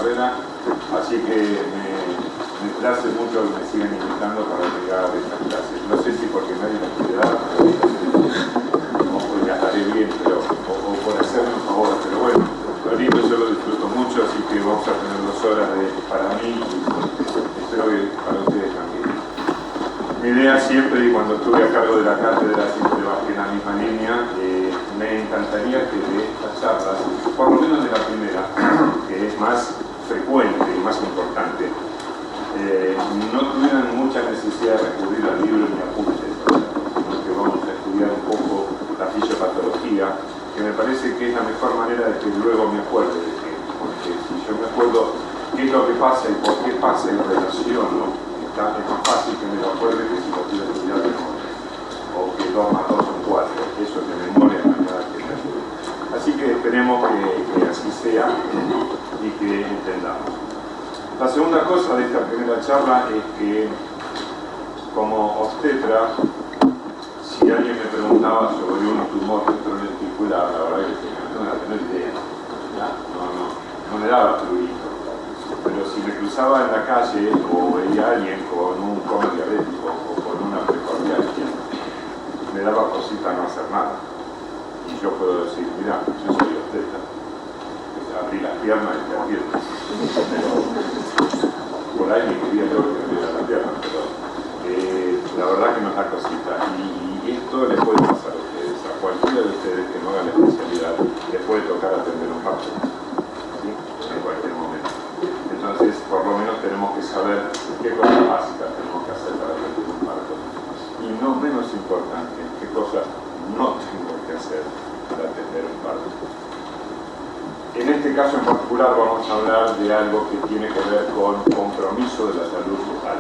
carrera, así que me place mucho que me sigan invitando para llegar a estas clases. No sé si porque nadie me quiere dar, o porque estaré bien, pero, o por hacerme un favor, pero bueno, lo lindo yo lo disfruto mucho, así que vamos a tener 2 horas para mí y espero que para ustedes también. Mi idea siempre, y cuando estuve a cargo de la cátedra, siempre bajé en la misma línea. Me encantaría que de estas charlas, por lo menos de la primera, que es más frecuente y más importante, no tuvieran mucha necesidad de recurrir al libro ni apuntes, sino que vamos a estudiar un poco la fisiopatología, que me parece que es la mejor manera de que luego me acuerde de qué, porque si yo me acuerdo qué es lo que pasa y por qué pasa y lo relaciono, es más fácil que me lo acuerde que si lo quiero estudiar de memoria, o que 2 más 2 son 4, eso de memoria no hay nada que me ayude. Así que esperemos que así sea y que entendamos. La segunda cosa de esta primera charla es que, como obstetra, si alguien me preguntaba sobre un tumor retrolenticular, la verdad que no tenía idea, no me daba prurito. Pero si me cruzaba en la calle o veía a alguien con un coma diabético o con una precordialgia, me daba cosita no hacer nada. Y yo puedo decir, mira, yo soy obstetra. Abrí las piernas y te abiertas. Pero por ahí me quería yo que abriera las piernas, pero la verdad que nos da cosita. Y esto les puede pasar a ustedes, a cualquiera de ustedes que no haga la especialidad, les puede tocar atender un parto, ¿sí? En cualquier momento. Entonces, por lo menos tenemos que saber qué cosas básicas tenemos que hacer para atender un parto. Y no menos importante, qué cosas no tengo que hacer para atender un parto. En este caso en particular vamos a hablar de algo que tiene que ver con compromiso de la salud bucal.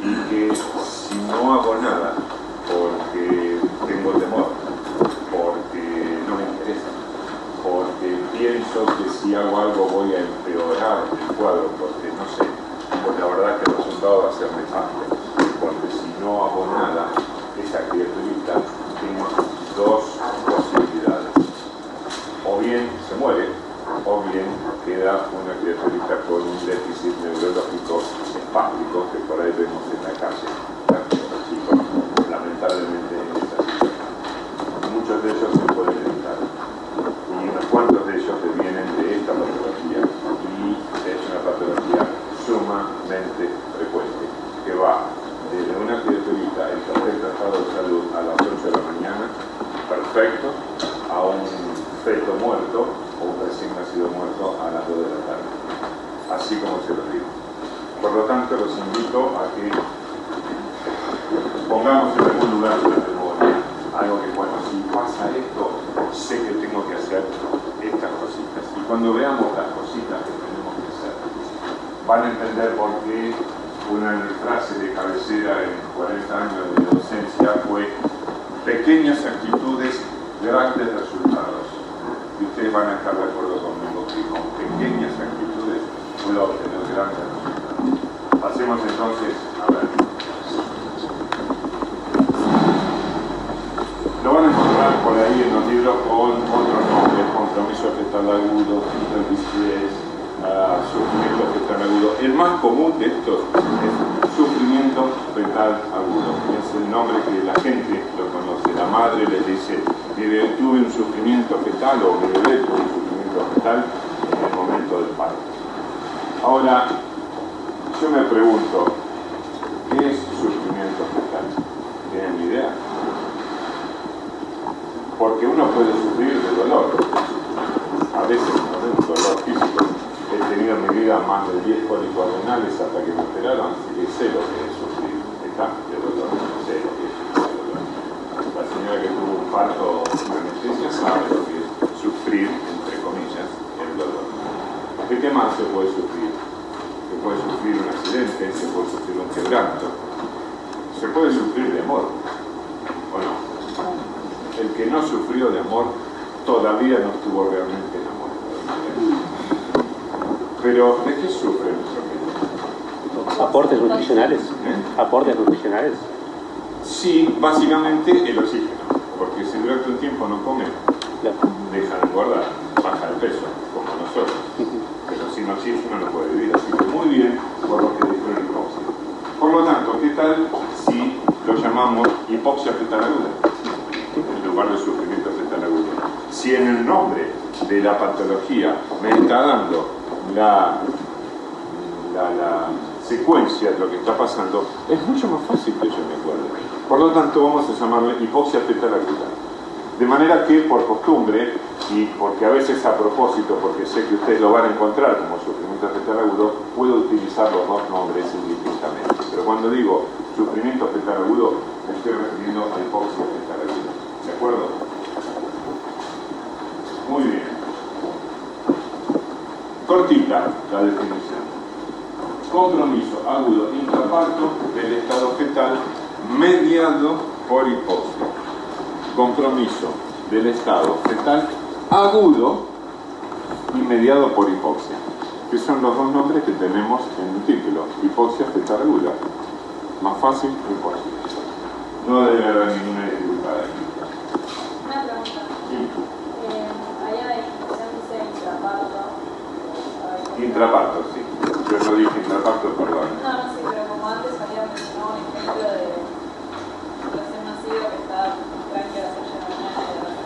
Y que si no hago nada, porque tengo temor, porque no me interesa, porque pienso que si hago algo voy a empeorar el cuadro, porque no sé, pues la verdad que el resultado va a ser nefasto, porque si no hago nada, esa criaturita tiene 2 posibilidades: o bien se muere, o bien queda una criaturita con un déficit neurológico espástico que por ahí vemos en la calle, los chicos, lamentablemente en esta situación. Muchos de ellos se pueden evitar, y unos cuantos de ellos vienen de esta patología, y es una patología sumamente frecuente, que va desde una criaturita en perfecto estado de salud a las 8 de la mañana, perfecto, a un feto muerto o un recién nacido muerto a las 2 de la tarde, así como se lo digo. Por lo tanto, los invito a que pongamos en algún lugar de la memoria algo que, bueno, si pasa esto, sé que tengo que hacer estas cositas. Y cuando veamos las cositas que tenemos que hacer, van a entender por qué una frase de cabecera en 40 años de docencia fue: pequeñas actitudes, grandes resultados. Y ustedes van a estar de acuerdo conmigo que con pequeñas actitudes puedo obtener grandes resultados. Pasemos entonces a ver. Lo van a encontrar por ahí en los libros con otros nombres: compromiso fetal agudo, interviciez, sufrimiento fetal agudo. El más común de estos es sufrimiento fetal agudo. Es el nombre que la gente lo conoce. La madre les dice: mire, tuve un sufrimiento fetal, o mi bebé tuvo un sufrimiento fetal en el momento del parto. Ahora, yo me pregunto, ¿qué es sufrimiento fetal? ¿Tienen idea? Porque uno puede sufrir de dolor. A veces no es un dolor físico. He tenido en mi vida más de 10 cólicos renales hasta que me operaron, así que sé lo que es sufrir de dolor. Sé lo que es sufrir de dolor. La señora que tuvo un parto sin anestesia sabe lo que es sufrir, entre comillas, el dolor. ¿De qué más se puede sufrir? Se puede sufrir un accidente, se puede sufrir un quebranto, se puede sufrir de amor, ¿o no? El que no sufrió de amor todavía no estuvo realmente enamorado. Pero, ¿de qué sufre nuestro amigo? ¿Aportes nutricionales? ¿Aportes nutricionales? Sí, básicamente el oxígeno, porque si durante un tiempo no come, deja de engordar, baja de peso, como nosotros. Pero sin sin oxígeno no puede vivir, así que muy bien por lo que dijo el hipoxia. Por lo tanto, ¿qué tal si lo llamamos hipoxia fetal aguda en lugar de sufrimiento fetal agudo? Si en el nombre de la patología me está dando la secuencia de lo que está pasando, es mucho más fácil que yo me acuerde. Por lo tanto, vamos a llamarle hipoxia fetal aguda. De manera que, por costumbre, y porque a veces a propósito, porque sé que ustedes lo van a encontrar como sufrimiento fetal agudo, puedo utilizar los dos nombres indistintamente. Pero cuando digo sufrimiento fetal agudo, me estoy refiriendo a hipoxia fetal aguda. ¿De acuerdo? Muy bien. Cortita la definición. Compromiso agudo intraparto del estado fetal mediado por hipoxia. Compromiso del estado fetal agudo y mediado por hipoxia, que son los dos nombres que tenemos en el título, hipoxia fetal aguda. Más fácil, imposible. No debe haber ninguna dificultad aquí. Una pregunta. Sí. Hay una definición que dice intraparto. Intraparto, sí. Yo no dije intraparto, perdón. No, sí, pero como antes había mencionado un ejemplo de recién nacido que está tranquilo a las 8 de la mañana y de la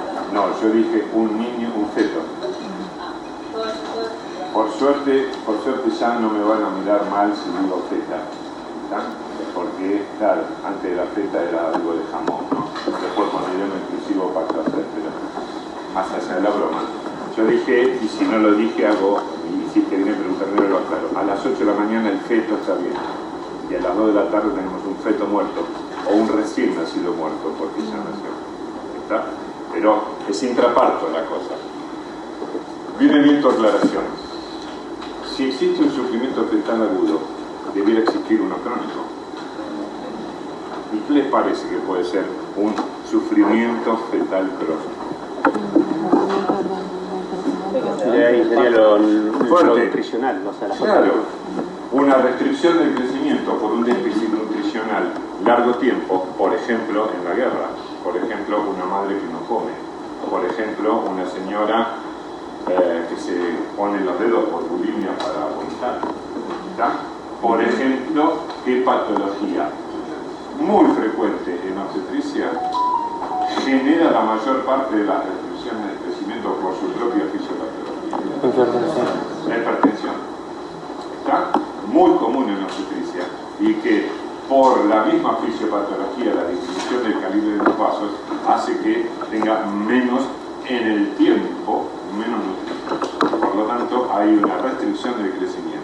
tarde. No, yo dije un niño, un feto. Todo eso. Por suerte ya no me van a mirar mal si digo feta. ¿Está? Porque, claro, antes de la feta era algo de jamón, ¿no? Después con el idioma inclusivo pasó a ser, pero más allá de la broma. Yo dije, y si no lo dije, hago, y si te viene a preguntarme, lo aclaro. A las 8 de la mañana el feto está bien. Y a las 2 de la tarde tenemos un feto muerto, o un recién nacido muerto, porque ya nació. ¿Está? Pero es intraparto la cosa. Viene bien tu aclaración. Si existe un sufrimiento fetal agudo, debiera existir uno crónico. ¿Y qué les parece que puede ser un sufrimiento fetal crónico? Y ahí sería lo Fuerte. nutricional, o sea, la Claro, una restricción del crecimiento por un déficit nutricional largo tiempo, por ejemplo en la guerra, por ejemplo una madre que no come, por ejemplo una señora que se pone los dedos por bulimia para vomitar, ¿está? Por ejemplo, ¿qué patología muy frecuente en obstetricia genera la mayor parte de las restricciones del crecimiento por su propia fisiopatología? La hipertensión. ¿Está? Muy común en obstetricia y que por la misma fisiopatología, la disminución del calibre de los vasos hace que tenga menos en el tiempo, menos nutrientes. Por lo tanto, hay una restricción del crecimiento.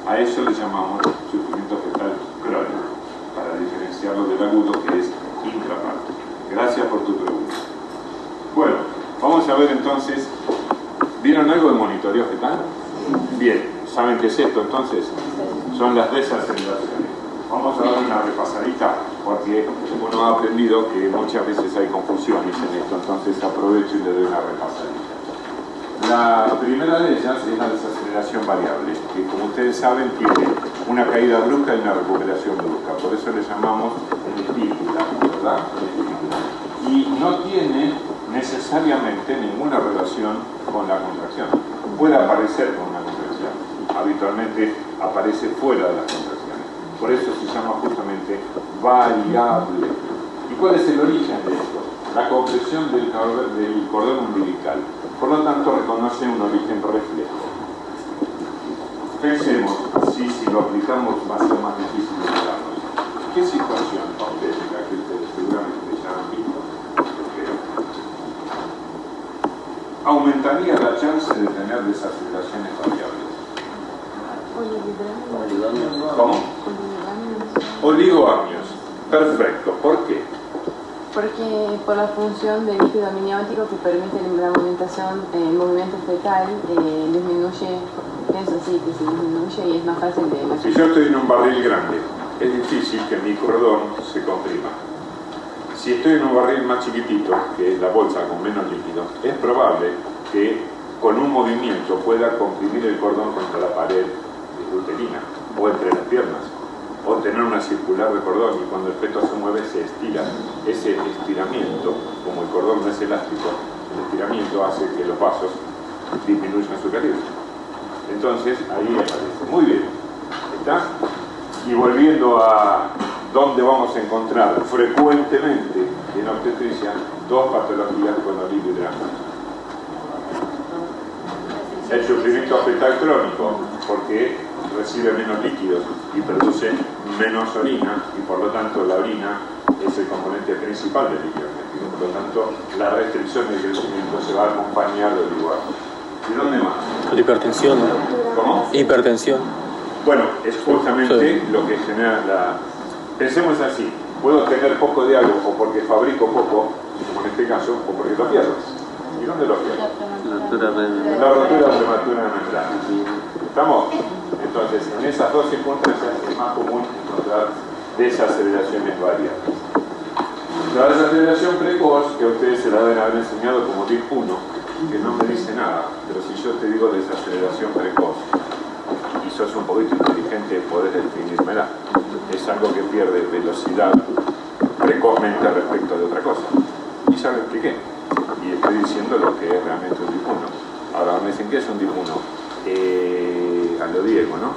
A eso le llamamos sufrimiento fetal crónico, para diferenciarlo del agudo, que es intraparto. Gracias por tu pregunta. Bueno, vamos a ver entonces, ¿vieron algo de monitoreo fetal? Bien, ¿saben qué es esto entonces? Son las desaceleraciones. Vamos a dar una repasadita, porque uno ha aprendido que muchas veces hay confusiones en esto, entonces aprovecho y le doy una repasadita. La primera de ellas es la desaceleración variable, que como ustedes saben tiene una caída brusca y una recuperación brusca, por eso le llamamos estípula, ¿verdad? Y no tiene necesariamente ninguna relación con la contracción. Puede aparecer con una contracción, habitualmente aparece fuera de las contracciones, por eso se llama justamente variable. ¿Y cuál es el origen de esto? La compresión del cordón umbilical. Por lo tanto, reconoce un origen reflejo. Pensemos, si lo aplicamos va a ser más difícil de mirarnos. ¿Qué situación obstétrica que ustedes seguramente ya han visto? Aumentaría la chance de tener desaceleraciones variables. ¿Cómo? Oligoamnios. Perfecto. ¿Por qué? Porque por la función del líquido amniótico que permite la el movimiento fetal, disminuye, pienso sí, que se disminuye y es más fácil de... Si yo estoy en un barril grande, es difícil que mi cordón se comprima. Si estoy en un barril más chiquitito, que es la bolsa con menos líquido, es probable que con un movimiento pueda comprimir el cordón contra la pared uterina o entre las piernas, o tener una circular de cordón, y cuando el feto se mueve se estira. Ese estiramiento, como el cordón no es elástico, el estiramiento hace que los vasos disminuyan su calibre. Entonces, ahí aparece. Muy bien. ¿Está? Y volviendo a dónde vamos a encontrar frecuentemente en obstetricia dos patologías con oligohidrama. El sufrimiento fetal crónico, porque recibe menos líquidos y produce menos orina, y por lo tanto la orina es el componente principal del líquido amniótico. Por lo tanto, la restricción del crecimiento se va a acompañar del igual. ¿Y dónde más? La hipertensión. ¿Cómo? Hipertensión. Bueno, es justamente lo que genera la... Pensemos así, puedo tener poco de algo o porque fabrico poco, como en este caso, o porque lo pierdo. ¿Y dónde lo pierdo? La rotura prematura de membrana. ¿Estamos? Entonces, en esas dos circunstancias es más común encontrar desaceleraciones variables. La desaceleración precoz, que a ustedes se la deben haber enseñado como DIP 1, que no me dice nada, pero si yo te digo desaceleración precoz y sos un poquito inteligente, podés definírmela. Es algo que pierde velocidad precozmente respecto de otra cosa. Y ya lo expliqué. Y estoy diciendo lo que es realmente un DIP 1. Ahora me dicen, ¿qué es un DIP 1? A lo Diego, ¿no?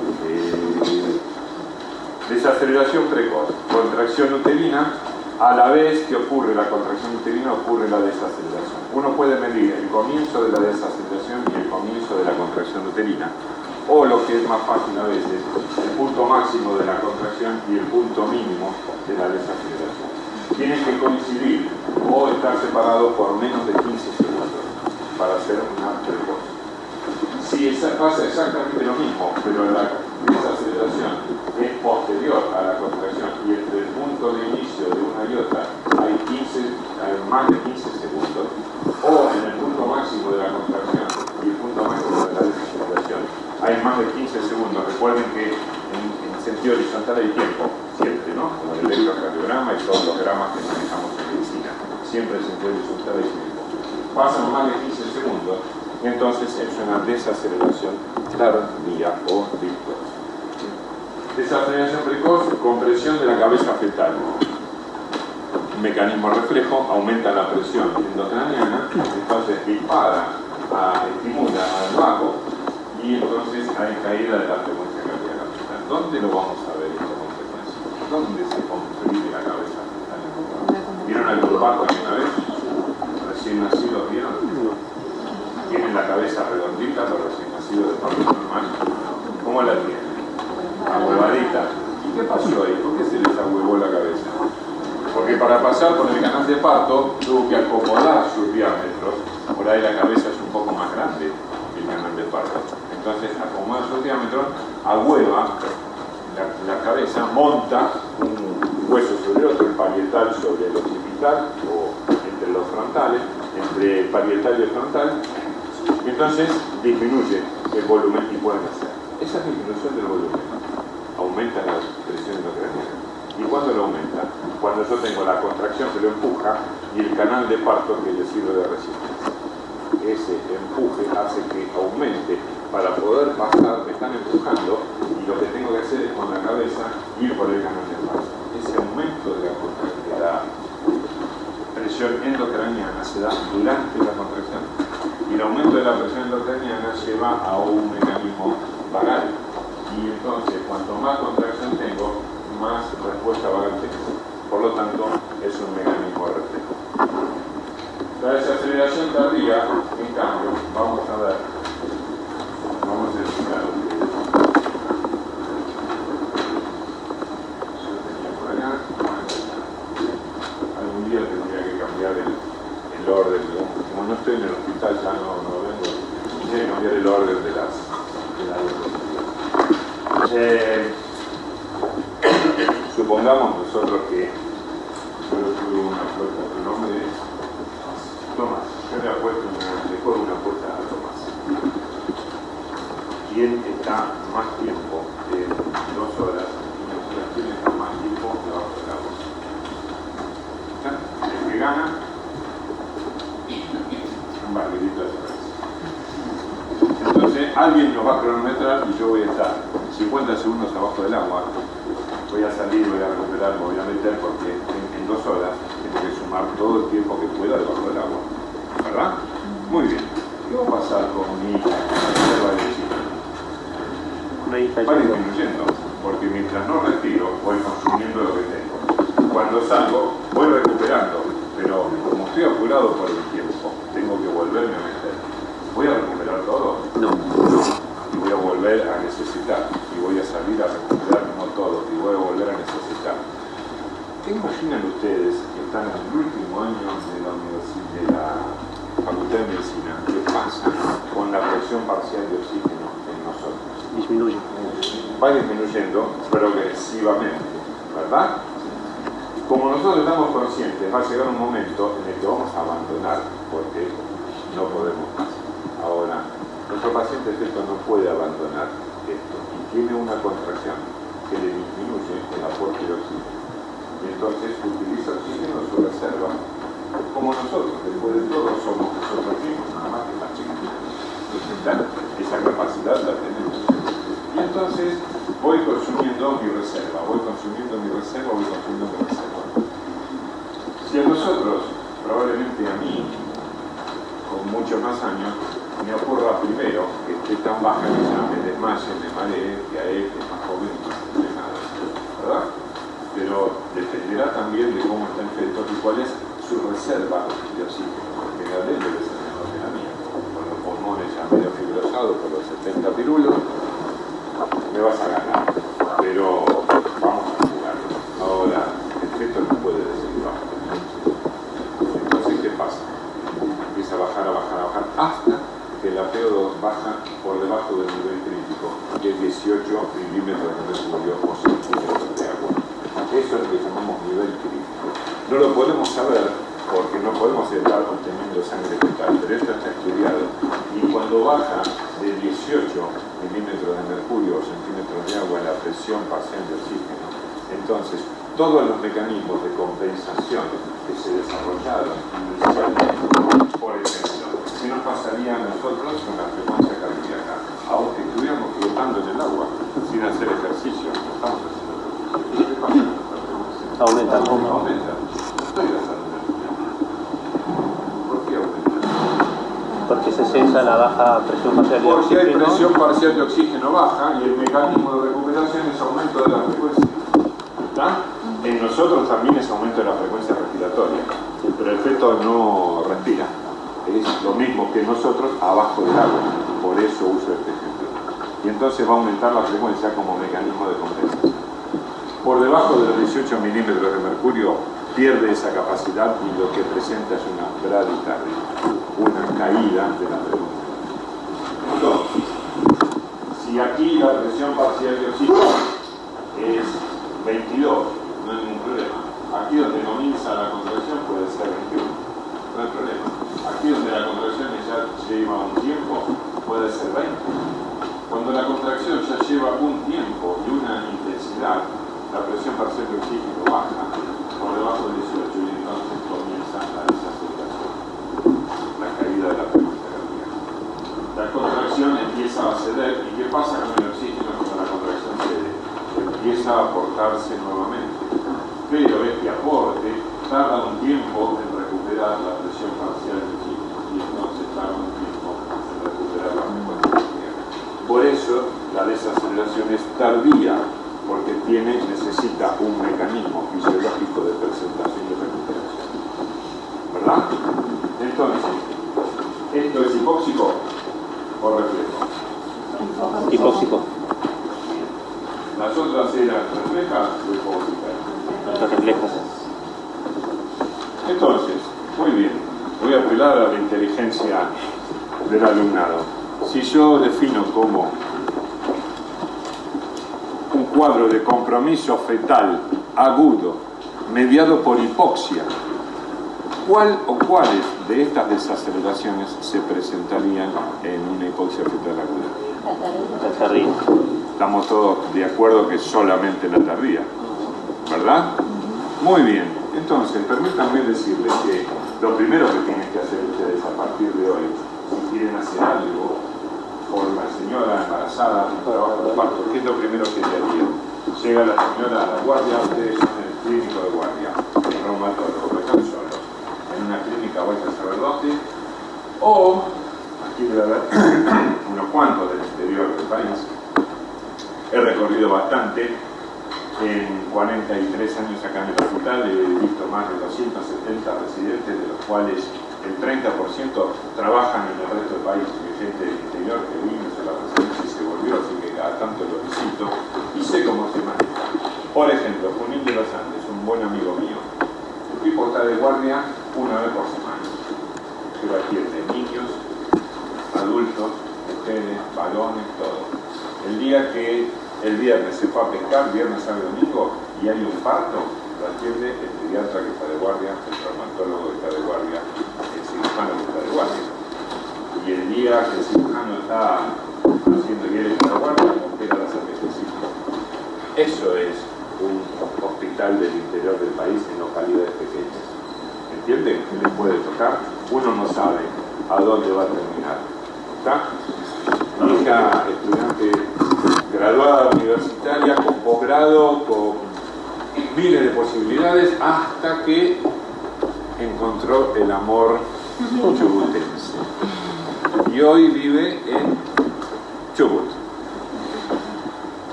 Desaceleración precoz, contracción uterina, a la vez que ocurre la contracción uterina ocurre la desaceleración. Uno puede medir el comienzo de la desaceleración y el comienzo de la contracción uterina, o lo que es más fácil a veces, el punto máximo de la contracción y el punto mínimo de la desaceleración. Tienen que coincidir o estar separados por menos de 15 segundos para hacer una precoz. Si pasa exactamente lo mismo, pero la desaceleración es posterior a la contracción y entre el punto de inicio de una y otra hay más de 15 segundos, o en el punto máximo de la contracción y el punto máximo de la desaceleración hay más de 15 segundos. Recuerden que en sentido horizontal hay tiempo, siempre, ¿no? Como el electrocardiograma y todos los gramas que manejamos en medicina, siempre en sentido horizontal hay tiempo. Pasan más de 15 segundos, entonces es una desaceleración tardía o virtual. Desaceleración precoz, compresión de la cabeza fetal. Mecanismo reflejo, aumenta la presión endocraniana, entonces dispara, estimula al vago y entonces hay caída de la frecuencia cardíaca fetal. ¿Dónde lo vamos a ver esta consecuencia? ¿Dónde se comprime la cabeza fetal? ¿Vieron algún parto alguna vez? ¿Recién nacidos vieron? ¿Tienen la cabeza redondita los recién nacidos de parto normal? ¿Cómo la tienen? Ahuevadita. ¿Y qué pasó ahí? ¿Por qué se les ahuevó la cabeza? Porque para pasar por el canal de parto tuvo que acomodar sus diámetros. Por ahí la cabeza es un poco más grande que el canal de parto. Entonces acomoda sus diámetros, ahueva la cabeza, monta un hueso sobre otro, el parietal sobre el occipital o entre los frontales, entre el parietal y el frontal. Y entonces disminuye el volumen y pueden hacer. Esa disminución del volumen aumenta la presión endocraniana. ¿Y cuándo lo aumenta? Cuando yo tengo la contracción que lo empuja y el canal de parto que le sirve de resistencia. Ese empuje hace que aumente. Para poder pasar, me están empujando y lo que tengo que hacer es con la cabeza ir por el canal de parto. Ese aumento de la presión endocraniana se da durante la contracción. Y el aumento de la presión endocraniana lleva a un mecanismo vagal. Y entonces, cuanto más contracción tengo, más respuesta vagal tengo. Por lo tanto, es un mecanismo de reflejo. La desaceleración tardía, en cambio, vamos a ver, vamos a explicar lo que es. Yo tenía por acá, algún día tendría que cambiar el orden. Como no estoy en el hospital, ya no vengo, tendría que cambiar el orden de la supongamos nosotros que yo tuve una flota, tu nombre es Tomás. Yo le apuesto una apuesta a Tomás. ¿Quién está más tiempo de 2 horas? ¿Quién está más tiempo debajo del agua? El que gana, un barrilito de cerveza. Entonces alguien nos va a cronometrar y yo voy a estar 50 segundos abajo del agua. Voy a salir, voy a recuperar, me voy a meter porque en 2 horas tengo que sumar todo el tiempo que pueda debajo del agua. ¿Verdad? Muy bien. ¿Qué va a pasar con mi reserva de oxígeno? está va yendo. disminuyendo, porque mientras no respiro, voy consumiendo lo que tengo. Cuando salgo, voy recuperando, pero como estoy apurado por el tiempo, tengo que volverme a meter. ¿Voy a recuperar todo? No. Y voy a volver a necesitar, y voy a salir a recuperar no todo, y voy a volver a necesitar. ¿Qué imaginan ustedes que están en el último año de la universidad, de la Facultad de Medicina, qué pasa con la presión parcial de oxígeno en nosotros? Disminuye. Va disminuyendo progresivamente, ¿verdad? Como nosotros estamos conscientes, va a llegar un momento en el que vamos a abandonar, porque no podemos más. Ahora, nuestro paciente no puede abandonar esto y tiene una contracción que le disminuye el aporte de oxígeno. Y entonces utiliza oxígeno en su reserva, como nosotros, después de todo, somos nosotros mismos, nada más que más chiquititos. Esa capacidad la tenemos. Y entonces voy consumiendo mi reserva, voy consumiendo mi reserva, voy consumiendo mi reserva. Si a nosotros, probablemente a mí, con muchos más años, me ocurra primero que esté tan baja que ya me desmaye, me maree, que a él, que es más joven, no tiene nada, ¿verdad? Pero dependerá también de cómo está el feto y cuál es su reserva de oxígeno, porque la de él debe ser menor que la mía. Con los pulmones ya medio fibrosados por los 70 pirulos, me vas a ganar, pero vamos a jugarlo. Ahora, el feto no puede decir baja. Entonces, ¿qué pasa? Empieza a bajar, hasta que la PO2 baja por debajo del nivel crítico, que es 18 milímetros de mercurio o 6 litros de agua. Eso es lo que llamamos nivel crítico. No lo podemos saber porque no podemos estar obteniendo sangre fetal, pero esto está estudiado. Y cuando baja de 18 milímetros de mercurio o centímetros de agua la presión parcial de oxígeno, entonces todos los mecanismos de compensación que se desarrollaron inicialmente, por ejemplo, ¿qué nos pasaría a nosotros con la frecuencia cardíaca? Aunque estuviéramos flotando en el agua, sin hacer ejercicio, no estamos haciendo ejercicio. ¿Qué pasa con nuestra frecuencia? Aumenta. Aumenta. Estoy gastando energía. ¿Por qué aumenta? Porque se cesa la baja presión parcial de Porque hay oxígeno. presión parcial de oxígeno baja y el mecanismo de recuperación es aumento de la frecuencia. ¿Está? En nosotros también es aumento de la frecuencia respiratoria, pero el feto no respira. Es lo mismo que nosotros abajo del agua, por eso uso este ejemplo. Y entonces va a aumentar la frecuencia como mecanismo de compensación. Por debajo de los 18 milímetros de mercurio pierde esa capacidad y lo que presenta es una bradicardia, una caída de la frecuencia. Entonces, si aquí la presión parcial de oxígeno es 22, no hay ningún problema. Aquí donde comienza la contracción puede ser 21, no hay problema. Aquí donde la contracción ya lleva un tiempo, puede ser 20. Cuando la contracción ya lleva un tiempo y una intensidad, la presión parcial de oxígeno baja por debajo de 18 y entonces comienza la desaceleración, la caída de la frecuencia cardíaca. La contracción empieza a ceder. ¿Y qué pasa con el oxígeno cuando la contracción cede? Empieza a aportarse nuevamente. Pero este aporte tarda un tiempo en recuperar la presión parcial de oxígeno y entonces tarda un tiempo en recuperar la frecuencia cardíaca. Por eso la desaceleración es tardía, porque necesita un mecanismo fisiológico de presentación y recuperación. ¿Verdad? Entonces, ¿esto es hipóxico o reflejo? Hipóxico. Las otras eran reflejas o hipóxicas. Las reflejas. Entonces, muy bien, voy a apelar a la inteligencia del alumnado. Si yo defino como un cuadro de compromiso fetal agudo mediado por hipoxia, ¿cuál o cuáles de estas desaceleraciones se presentarían en una hipoxia fetal aguda? La tardía. Estamos todos de acuerdo que solamente la tardía, ¿verdad? Muy bien, entonces permítanme decirles que lo primero que tienen que hacer ustedes a partir de hoy, si quieren hacer algo por la señora embarazada en trabajo de parto, ¿qué es lo primero que le haría? Llega la señora a la guardia, ustedes son el clínico de guardia, el reumatólogo, no están solos, en una clínica vais a saber dónde, o aquí debe haber unos cuantos del interior del país, He recorrido bastante. En 43 años acá en el hospital he visto más de 270 residentes, de los cuales el 30% trabajan en el resto del país. Hay gente del interior que vino, se la residencia y se volvió, así que cada tanto lo visito y sé cómo se maneja. Por ejemplo, Junín de los Andes, un buen amigo mío. El tipo está de guardia una vez por semana. Pero atiende niños, adultos, mujeres, varones, todo. El día que el viernes se fue a pescar, viernes, sábado y domingo, y hay un parto, lo atiende el pediatra que está de guardia, el traumatólogo que está de guardia, el cirujano que está de guardia. Y el día que el cirujano está haciendo y él está de guardia, opera las apendicitis. Eso es un hospital del interior del país en localidades pequeñas. ¿Entienden? Que les puede tocar. Uno no sabe a dónde va a terminar. ¿Está? Mi hija, estudiante graduada universitaria, con posgrado, con miles de posibilidades, hasta que encontró el amor chubutense. Y hoy vive en Chubut.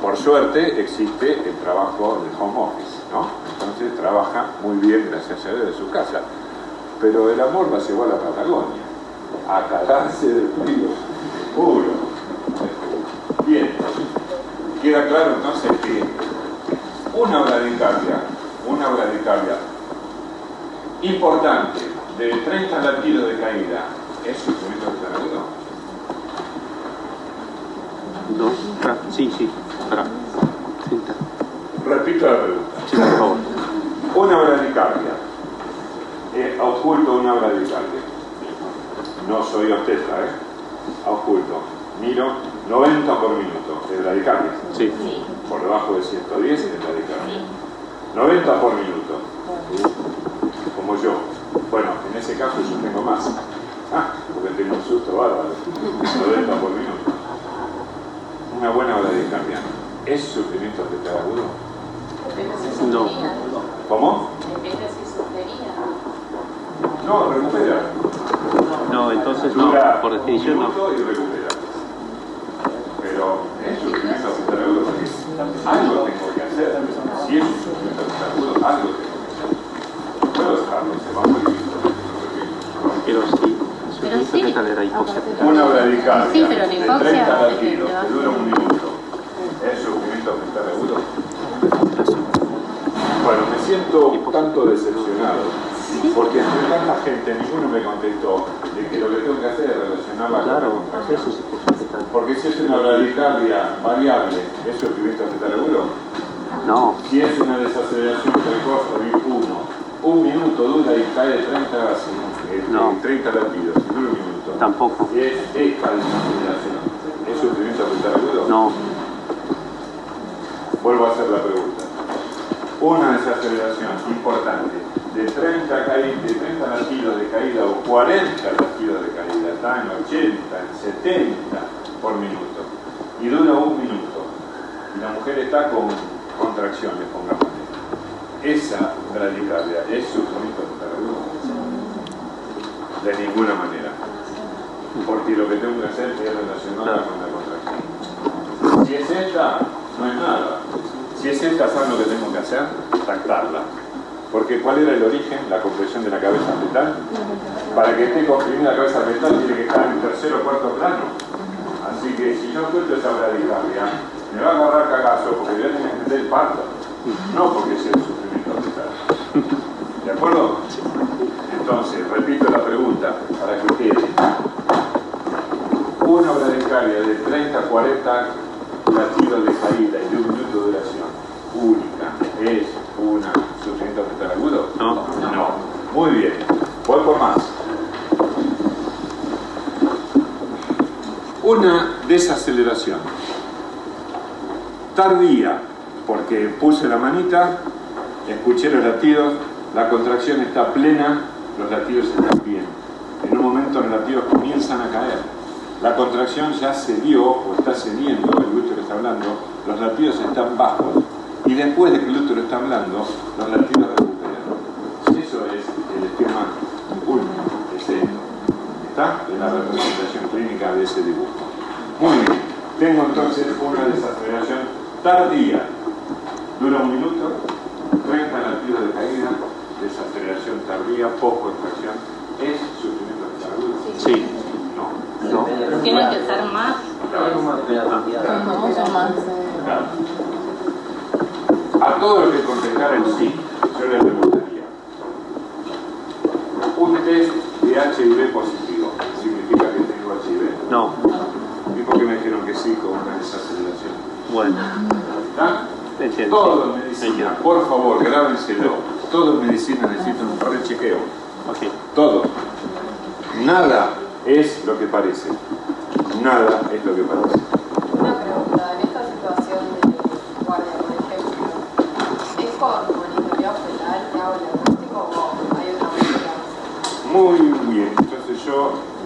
Por suerte existe el trabajo de home office, ¿no? Entonces trabaja muy bien, gracias a Dios, de su casa. Pero el amor la llevó a la Patagonia, a cagarse de frío, puro. Bien. Queda claro entonces que una bradicardia importante de 30 latidos de caída es sufrimiento retardado. Sí. Repito la pregunta. Sí, por favor. Una bradicardia. Oculto una bradicardia. No soy obstetra, Oculto. Miro 90 por minuto de bradicardia. Sí. Por debajo de 110 de bradicardia. 90 por minuto. Como yo. Bueno, en ese caso yo tengo más. Porque tengo un susto bárbaro. 90 por minuto. Una buena bradicardia. ¿Es sufrimiento fetal agudo? No. ¿Cómo? No, recupera. No, entonces no. Dura Por definición un no. minuto y recupera. Pero es sufrimiento fetal agudo porque algo tengo que hacer. Si es un sufrimiento fetal agudo, algo tengo que hacer. No puedo dejarlo, se va a morir. Pero sí. Sufrimiento fetal era hipoxia fetal. Una bradicardia Sí, pero la de hipoxia 30 latidos es que dura un minuto. ¿Es sufrimiento fetal agudo? Bueno, me siento un tanto decepcionado, porque entre tanta gente ninguno me contestó de que lo que tengo que hacer es relacionarla con la Claro, contracción. eso es hipoxia fetal. Porque si es una bradicardia variable, ¿es sufrimiento fetal agudo? No. Si es una desaceleración precoz o un minuto dura y cae de 30 latidos, y dura un minuto. Tampoco. ¿Es esta desaceleración? ¿Es sufrimiento fetal agudo? No. Vuelvo a hacer la pregunta. Una desaceleración importante de 30 latidos de caída o 40 latidos de caída, está en 80, en 70 por minuto y dura un minuto y la mujer está con contracciones, pongámosle. Esa bradicardia es sufrimiento fetal agudo. De ninguna manera. Porque lo que tengo que hacer es relacionarla con la contracción. Si es esta, no es nada. Si es esta, ¿saben lo que tengo que hacer? Tractarla. Porque ¿cuál era el origen? La compresión de la cabeza fetal. Para que esté comprimida la cabeza fetal tiene que estar en tercer o cuarto plano. Así que si no suelto esa bradicardia, me va a agarrar cagazo porque voy a tener que entender el parto. No porque sea el sufrimiento fetal. ¿De acuerdo? Entonces, repito la pregunta para que quede. Una bradicardia de 30 a 40 latidos de caída y de un minuto de duración única es un sufrimiento fetal agudo? No. No. Muy bien. Voy por más. Una desaceleración tardía, porque puse la manita, escuché los latidos, la contracción está plena, los latidos están bien. En un momento los latidos comienzan a caer. La contracción ya se dio o está cediendo, el útero está hablando, los latidos están bajos. Y después de que el útero está hablando, los latidos recuperan. Eso es el esquema último, es esto. ¿Está? En la representación clínica de ese dibujo. Muy bien. Tengo entonces una desaceleración tardía. Dura 1 minuto, 30 latidos de caída, desaceleración tardía, post-contracción. ¿Es sufrimiento agudo? Sí. No. Tiene que ser más. Son más. Claro. A todo lo que contestara el sí, yo le preguntaría: un test de HIV positivo, ¿significa que tengo HIV? No. ¿Y por qué me dijeron que sí con una desaceleración? Bueno. ¿Está? Entiendo. Todo en medicina, por favor, grábenselo. Todo en medicina necesita un rechequeo. Ok. Todo. Nada es lo que parece. Nada es lo que parece. Una pregunta, en esta situación de guardia, por ejemplo, ¿es por monitoreo fetal que hago el diagnóstico o hay otra manera? Muy bien, entonces yo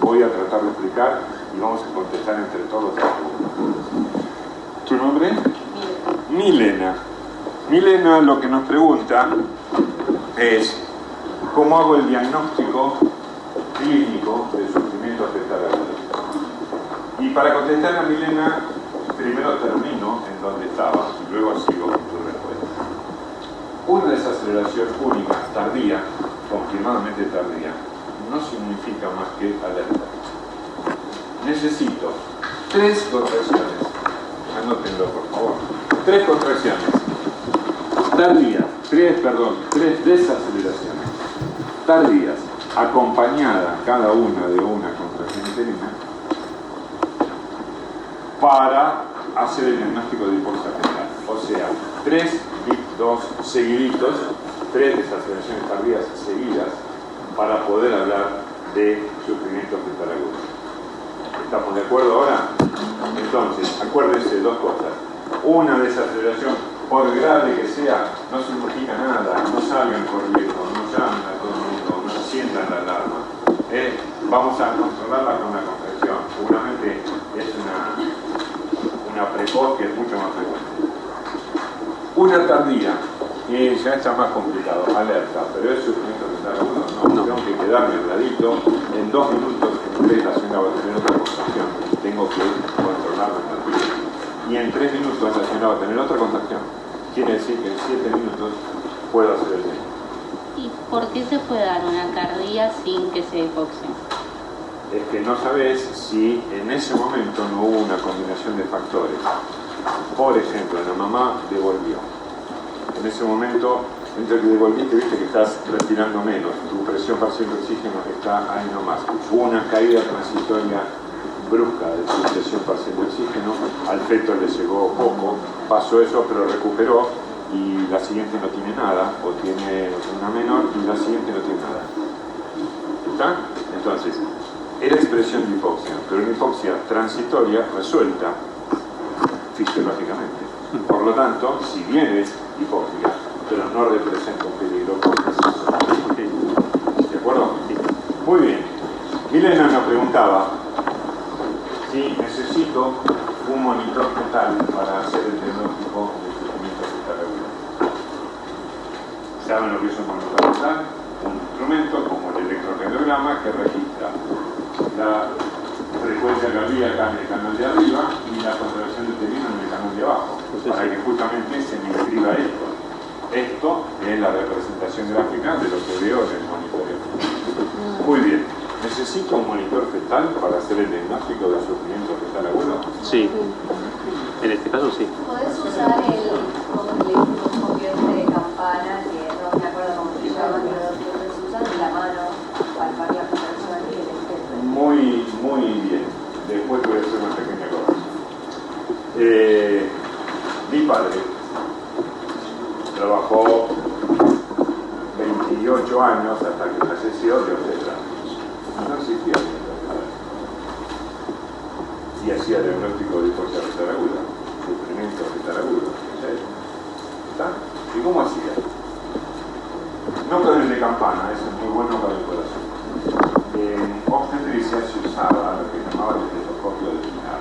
voy a tratar de explicar y vamos a contestar entre todos. ¿Tu nombre? Milena. Milena lo que nos pregunta es: ¿cómo hago el diagnóstico clínico del sufrimiento fetal agudo? Y para contestar a Milena, primero termino en donde estaba y luego sigo con tu respuesta. Una desaceleración única, tardía, confirmadamente tardía, no significa más que alerta. Necesito 3 contracciones, anótenlo por favor, 3 contracciones tardías, 3 desaceleraciones tardías, acompañadas cada una de una contracción uterina, para hacer el diagnóstico de hipoxia fetal. O sea, 3 2 seguiditos, 3 desaceleraciones tardías seguidas, para poder hablar de sufrimiento fetal agudo. ¿Estamos de acuerdo ahora? Entonces, acuérdense 2 cosas. Una desaceleración, por grave que sea, no significa nada. No salgan corriendo, no llamen a todo el mundo, no enciendan la alarma. Vamos a controlarla con una contracción. Seguramente es una precoz que es mucho más frecuente. Una tardía, y ya está más complicado, alerta, pero es sufrimiento fetal agudo, no. Tengo que quedarme al ladito, en 2 minutos la señora va a tener otra contracción, tengo que controlarla en la vida. Y en 3 minutos la señora va a tener otra contracción, quiere decir que en 7 minutos puedo hacer el bien. ¿Y por qué se puede dar una cardía sin que sea hipoxia? Es que no sabes si en ese momento no hubo una combinación de factores. Por ejemplo, la mamá devolvió. En ese momento, entre que devolviste, viste que estás respirando menos, tu presión parcial de oxígeno está ahí nomás. Hubo una caída transitoria brusca de tu presión parcial de oxígeno, al feto le llegó poco, pasó eso, pero recuperó, y la siguiente no tiene nada, o tiene una menor, y la siguiente no tiene nada. ¿Está? Entonces, era expresión de hipoxia, pero una hipoxia transitoria resuelta fisiológicamente. Por lo tanto, si bien es hipoxia, pero no representa un peligro. ¿De acuerdo? Muy bien. Milena nos preguntaba si necesito un monitor fetal para hacer el diagnóstico de sufrimiento fetal agudo. ¿Saben lo que es un monitor fetal? Un instrumento como el electrocardiograma que registra la frecuencia cardíaca en el canal de arriba y la contracción uterina en el canal de abajo, para que justamente se me escriba esto. Esto es la representación gráfica de lo que veo en el monitoreo. Muy bien. ¿Necesito un monitor fetal para hacer el diagnóstico de sufrimiento fetal agudo? Sí. En este caso sí. ¿Podés usar el microscopio de campana, que no me acuerdo cómo se llama, pero se usa de la mano para palpar la contracción y el esqueleto? Muy bien. Después voy a hacer una pequeña corrección. Mi padre trabajó 28 años hasta que falleció de obstetra. No existía y hacía diagnóstico de hipoxia fetal aguda, sufrimiento fetal agudo. ¿Está? ¿Y cómo hacía? No con el de campana, eso es muy bueno para el corazón. En obstetricia se usaba lo que llamaba el estetoscopio de Pinar,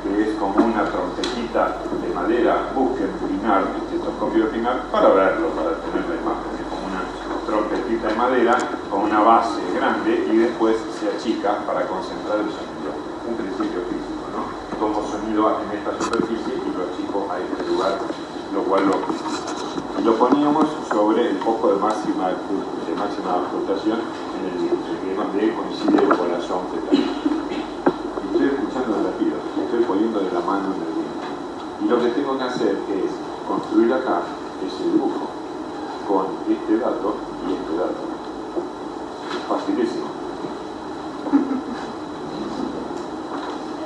que es como una trompetita de madera. Busquen Pinar, el estetoscopio de Pinar, para verlo, para tener la imagen. Es como una trompetita de madera con una base grande y después se achica para concentrar el sonido. Un principio físico, ¿no? Como sonido contenido en esta superficie y lo chico a este lugar, lo cual lo poníamos sobre el foco de máxima ocultación en el vientre, que es donde coincide el corazón fetal. Y estoy escuchando los latidos, estoy poniéndole la mano en el vientre. Y lo que tengo que hacer es construir acá ese dibujo con este dato y este dato. Es facilísimo.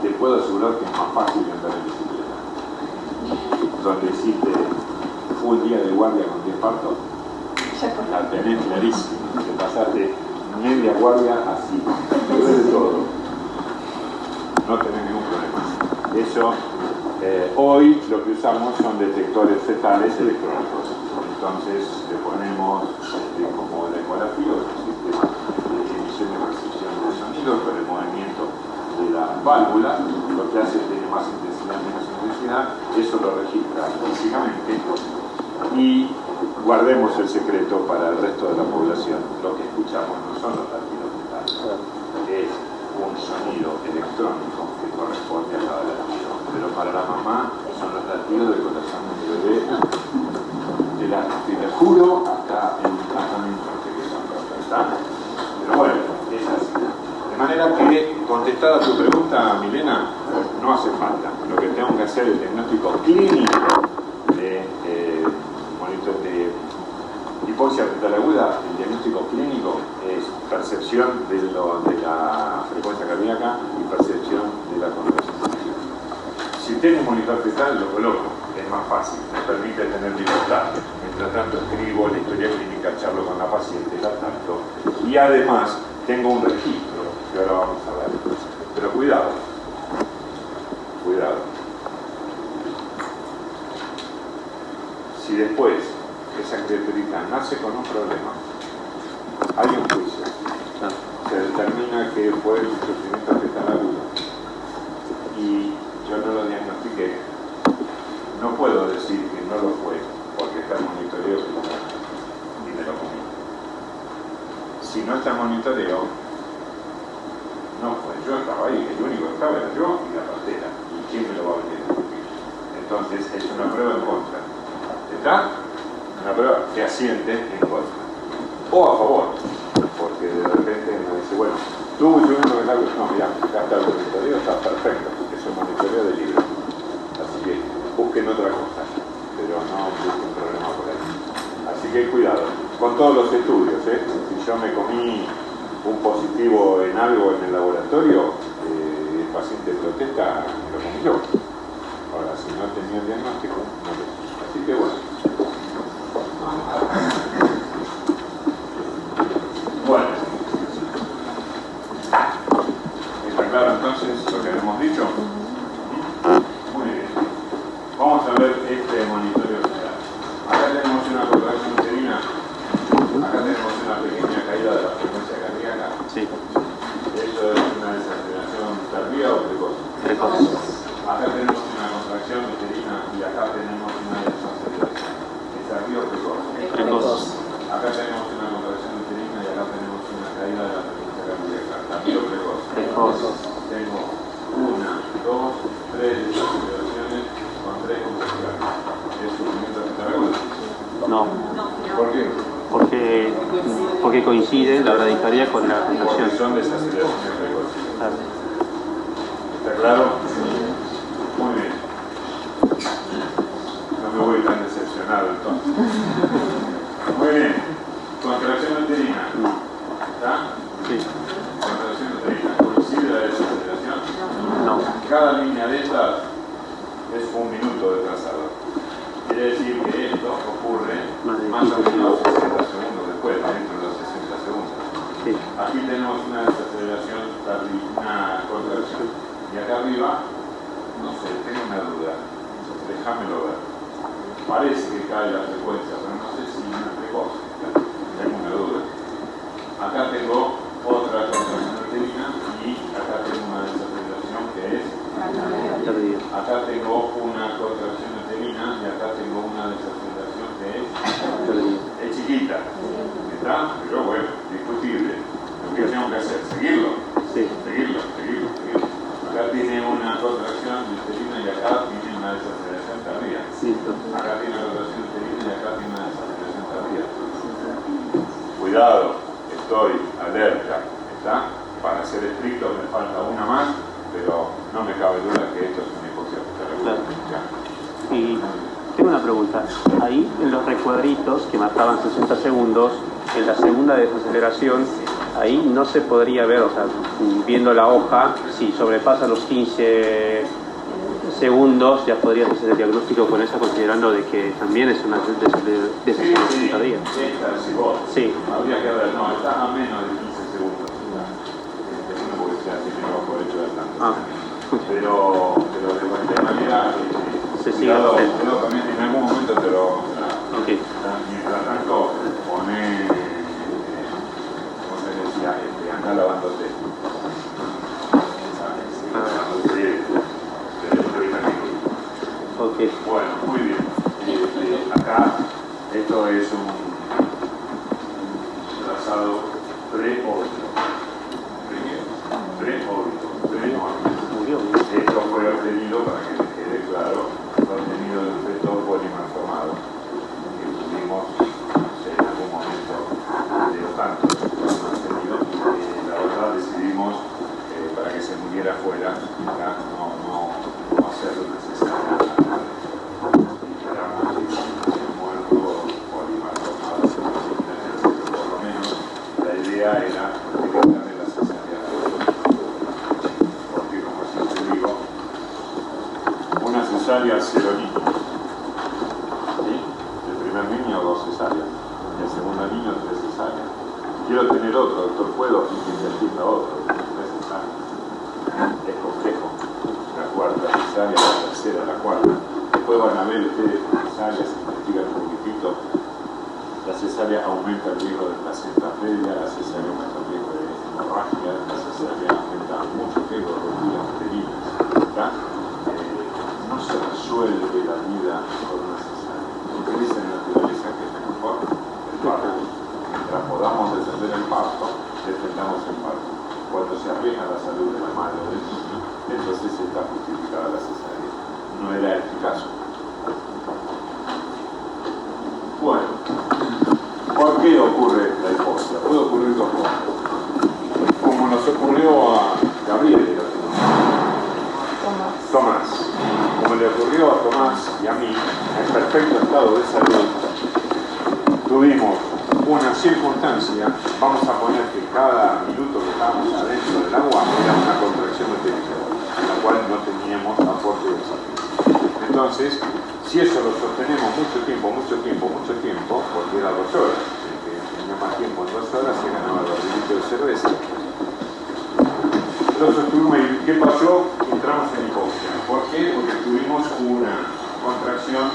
Te puedo asegurar que es más fácil que andar en bicicleta. Donde hiciste un día de guardia con 10 partos, la tenés clarísima. Te pasaste media guardia así. Te duele todo. No tenés ningún problema. Eso, hoy lo que usamos son detectores fetales electrónicos. Entonces le ponemos como la ecografía, un sistema de emisión y recepción de sonido con el movimiento de la válvula, lo que hace es tener más intensidad, menos intensidad, eso lo registra físicamente y guardemos el secreto para el resto de la población. Lo que escuchamos no son los latidos fetales, es un sonido electrónico que corresponde a cada latido, pero para la mamá son los latidos del corazón del bebé, te juro hasta el tratamiento que son, ¿está? Pero bueno, es así. De manera que, contestada tu pregunta, Milena, no hace falta. Lo que tengo que hacer es el diagnóstico clínico de hipoxia fetal aguda. El diagnóstico clínico es percepción de la frecuencia cardíaca y percepción de la contracción. Si tengo un monitor fetal, lo coloco, es más fácil, me permite tener libertad. Mientras tanto escribo la historia clínica, charlo con la paciente, la trato y además tengo un registro que ahora vamos a ver. Pero cuidado, cuidado. Si después esa criaturita nace con un problema, hay un juicio. Se determina que fue el sufrimiento fetal agudo y yo no lo diagnostiqué. No puedo decir que no lo fue porque está el monitoreo y me lo comí. Si no está el monitoreo, no fue. Yo estaba ahí, el único que estaba era yo y la partera. ¿Y quién me lo va a venir a discutir? Entonces es una prueba en contra. ¿Está? Una prueba que asiente en contra. O a favor. Porque de repente me dice, bueno, tú yo no me no, ya, acá está el monitoreo, está perfecto. Es un monitoreo de libro. Así que busquen otra cosa, pero no busquen problema por ahí. Así que cuidado, con todos los estudios, si yo me comí un positivo en algo en el laboratorio, el paciente protesta, me lo comí yo. Ahora, si no tenía el diagnóstico, no lo sé. Así que bueno. Bueno. ¿Está claro entonces lo que hemos dicho? Muy bien. Vamos a ver este monitoreo general. Acá tenemos una contracción uterina. Acá tenemos una pequeña caída de la frecuencia cardíaca. Sí. ¿Esto es una desaceleración tardía o precoz? Precoz. Acá tenemos una contracción uterina y acá tenemos una desaceleración. ¿Es tardía o precoz? Precoz. Acá tenemos una contracción uterina y acá tenemos una caída de la frecuencia cardíaca. ¿Tardía o precoz? Precoz. Tengo 1, 2, 3 desaceleraciones con 3 contracciones. ¿Es sufrimiento fetal agudo? No. ¿Por qué? Porque coincide la bradicardia con la Porque contracción. son desaceleraciones precoces. Claro. ¿Está claro? Muy bien. No me voy tan decepcionado entonces. Muy bien. Contracción uterina. ¿Está? Sí. Contracción uterina. ¿Coincide la desaceleración? No. Cada línea de estas es 1 minuto de trazado. Quiere decir que esto ocurre más o menos 60 segundos después, dentro de los 60 segundos. Sí. Aquí tenemos una desaceleración, una contracción. Y acá arriba, no sé, tengo una duda. Déjamelo ver. Parece que cae la frecuencia, pero no sé si no es precoz. Tengo una duda. Acá tengo otra contracción uterina y acá tengo una desaceleración que es... Tardío. Acá tengo una contracción uterina y acá tengo una desaceleración que es chiquita. ¿Está? Pero bueno, discutible. Lo que tengo que hacer, seguirlo. Sí. Seguirlo. Acá tiene una contracción uterina y Listo. Acá tiene la rotación uterina y acá tiene una desaceleración tardía. Cuidado, estoy alerta, ¿está? Para ser estricto me falta una más, pero no me cabe duda que esto es una hipoxia Claro. Y tengo una pregunta. Ahí en los recuadritos que marcaban 60 segundos, en la segunda desaceleración, ahí no se podría ver, o sea, viendo la hoja, si sobrepasa los 15 segundos, ya podrías hacer el diagnóstico con esa, considerando de que también es una desaceleración tardía. Esta, si vos. Sí. Habría que ver, no, está a menos de 15 segundos. No porque sea así, no por hecho de tanto. Ah. Pero de cualquier manera, Se sigue cuidado, haciendo. cuidado también, en algún momento te lo vamos a mostrar. Ok. Mientras tanto, poné, como se decía, anda lavándote. Ok. Bueno, muy bien. Acá, esto es un trazado pre-óbito. Murió. Esto fue obtenido, para que les quede claro, fue obtenido de un feto polimalformado que tuvimos en algún momento de los tantos que fueron obtenidos. La verdad decidimos, para que se muriera afuera, no hacerlo necesario. Esperamos que se muerto polimalformado. Por lo menos la idea era evitarle la cesárea. Porque, como siempre digo, una cesárea cero niños. ¿Sí? El primer niño, 2 cesáreas. El segundo niño, 3 cesáreas. Quiero tener otro, doctor, ¿puedo? Y que se atienda otro, 3 cesáreas. Es complejo. La cuarta cesárea, la tercera, la cuarta. Después van a ver ustedes cesáreas, se investigan un poquitito. La cesárea aumenta el riesgo de placenta previa, la cesárea aumenta el riesgo de hemorragia, la cesárea aumenta mucho el riesgo de rupturas uterinas. No se resuelve la vida con una cesárea. Porque dice en la naturaleza que es mejor el parto. Mientras podamos defender el parto, defendamos el parto. Cuando se arriesga la salud de la madre o del niño, entonces está justificada la cesárea. No era este caso. Bueno, ¿por qué ocurre la hipoxia? Puede ocurrir dos cosas. Como nos ocurrió a Gabriel, Tomás. Como le ocurrió a Tomás y a mí, en perfecto estado de salud, tuvimos una circunstancia, vamos a poner que cada minuto que estábamos adentro del agua era una contracción uterina, en la cual no teníamos aporte de oxígeno. Entonces, si eso lo sostenemos mucho tiempo, porque era 2 horas, el que tenía más tiempo en 2 horas se ganaba 2 litros de cerveza. Lo sostuvimos y ¿qué pasó? Entramos en hipoxia. ¿Por qué? Porque tuvimos una contracción,